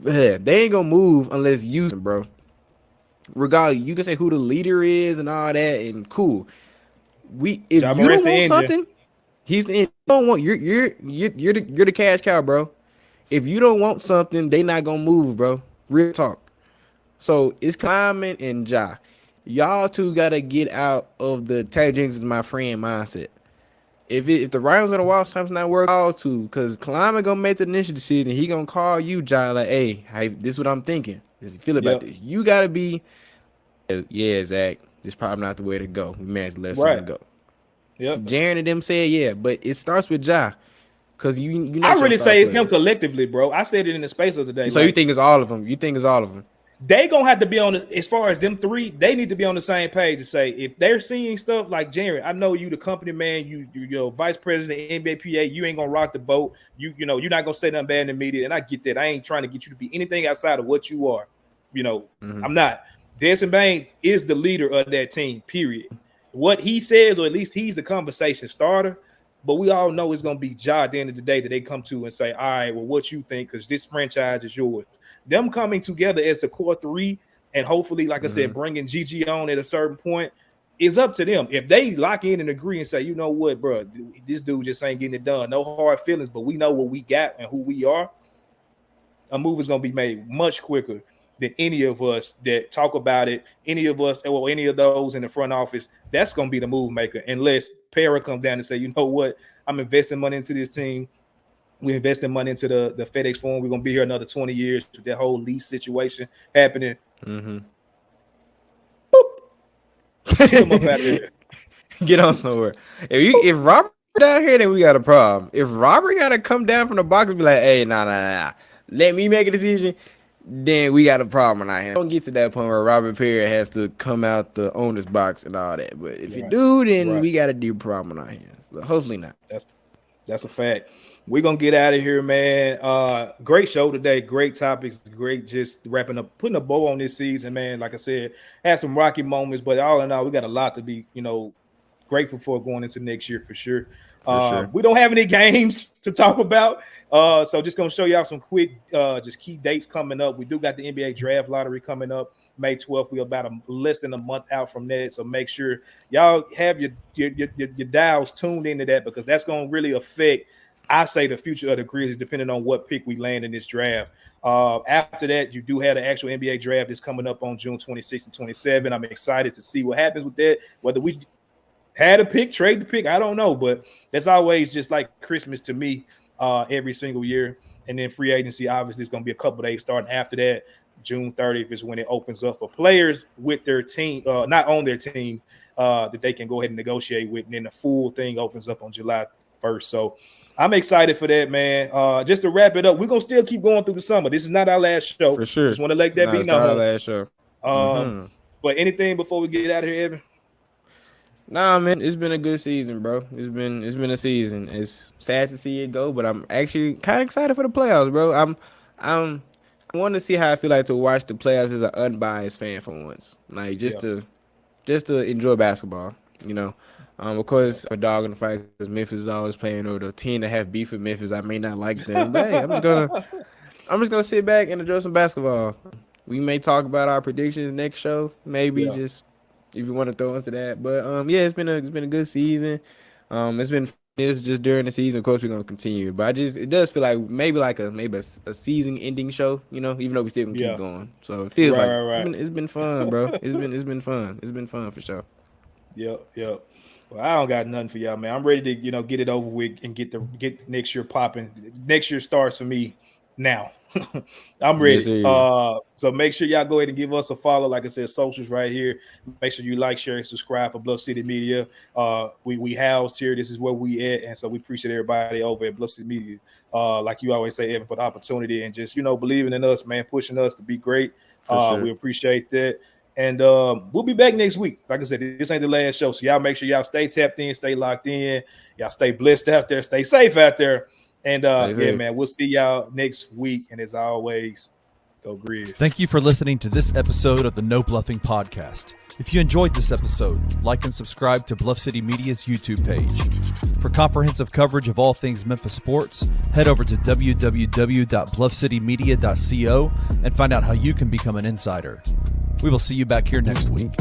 they ain't gonna move unless you, bro. Regardless, you can say who the leader is and all that, and cool. If you don't want something, he's the end. You don't want you're the cash cow, bro. If you don't want something, they not gonna move, bro. Real talk. So it's Kleiman and Ja. Y'all two gotta get out of the Tay Jenkins is my friend mindset. If the writing's on the wall, something's not working out too, because Kleiman gonna make the initial decision. He gonna call you, Ja, like, hey, this is what I'm thinking. How you feel about this? You gotta be, yeah, Zach. This probably not the way to go. We may have to let something go. Yep. Jaren and them said, yeah, but it starts with Ja. Because you I really say it's him collectively, bro. I said it in the space of the day. So you think it's all of them? You think it's all of them? They gonna have to be on as far as them three. They need to be on the same page to say if they're seeing stuff like Jaren. I know you, the company man, you vice president, NBA PA. You ain't gonna rock the boat. You're not gonna say nothing bad in the media, and I get that. I ain't trying to get you to be anything outside of what you are. I'm not. Desmond Bain is the leader of that team, period. What he says, or at least he's the conversation starter, but we all know it's going to be Ja at the end of the day that they come to and say, all right, well, what you think? Because this franchise is yours. Them coming together as the core three and hopefully, like I said, bringing Gigi on at a certain point is up to them. If they lock in and agree and say, you know what, bro, this dude just ain't getting it done. No hard feelings, but we know what we got and who we are. A move is going to be made much quicker than any of us that talk about it. Any of us, or any of those in the front office, that's going to be the move maker. Unless Para comes down and say, you know what, I'm investing money into this team. We're investing money into the FedEx Forum. We're going to be here another 20 years with that whole lease situation happening. Boop. Get him up out of here. Get on somewhere. If Robert down here, then we got a problem. If Robert got to come down from the box and be like, hey, nah. Let me make a decision, then we got a problem out here. Don't get to that point where Robert Perry has to come out the owner's box and all that. But if you do, then we got a deep problem out here. But hopefully not. That's a fact. We're going to get out of here, man. Great show today. Great topics. Great just wrapping up, putting a bow on this season, man. Like I said, had some rocky moments, but all in all, we got a lot to be, grateful for going into next year for sure. We don't have any games to talk about. So just going to show y'all some quick just key dates coming up. We do got the NBA draft lottery coming up May 12th. We're about less than a month out from that. So make sure y'all have your dials tuned into that, because that's going to really affect, I say, the future of the Grizzlies, depending on what pick we land in this draft. After that, you do have the actual NBA draft that's coming up on June 26th and 27th. I'm excited to see what happens with that, whether we had a pick, trade the pick, I don't know, but that's always just like Christmas to me every single year. And then free agency, obviously, is going to be a couple days starting after that. June 30th is when it opens up for players with their team, not on their team, that they can go ahead and negotiate with. And then the full thing opens up on July 1st. So I'm excited for that, man. Just to wrap it up, we're going to still keep going through the summer. This is not our last show. For sure. Just want to let that be known. Our last show. But anything before we get out of here, Evan? Nah, man, it's been a good season, bro. It's been a season. It's sad to see it go, but I'm actually kind of excited for the playoffs, bro. I want to see how I feel like to watch the playoffs as an unbiased fan for once, like just to enjoy basketball, Of course, a dog in the fight because Memphis is always playing, or the team that have beef with Memphis. I may not like them, but hey, I'm just gonna sit back and enjoy some basketball. We may talk about our predictions next show, maybe just. If you want to throw into that, but it's been a good season. It's just during the season. Of course, we're gonna continue, but it does feel like maybe a season ending show, even though we still gonna keep going. So it feels it's been fun, bro. It's been fun. It's been fun for sure. Yep. Well, I don't got nothing for y'all, man. I'm ready to get it over with and get next year popping. Next year starts for me now. I'm ready. So make sure y'all go ahead and give us a follow. Like I said, socials right here. Make sure you like, share, and subscribe for Bluff City Media. We housed here. This is where we at, and so we appreciate everybody over at Bluff City Media. Like you always say, Evan, for the opportunity and just believing in us, man, pushing us to be great. Sure. We appreciate that. And we'll be back next week. Like I said, this ain't the last show. So y'all make sure y'all stay tapped in, stay locked in. Y'all stay blessed out there, stay safe out there. And man, we'll see y'all next week. And as always, go Grizz. Thank you for listening to this episode of the No Bluffing podcast. If you enjoyed this episode, like and subscribe to Bluff City Media's YouTube page. For comprehensive coverage of all things Memphis sports, head over to www.bluffcitymedia.co and find out how you can become an insider. We will see you back here next week.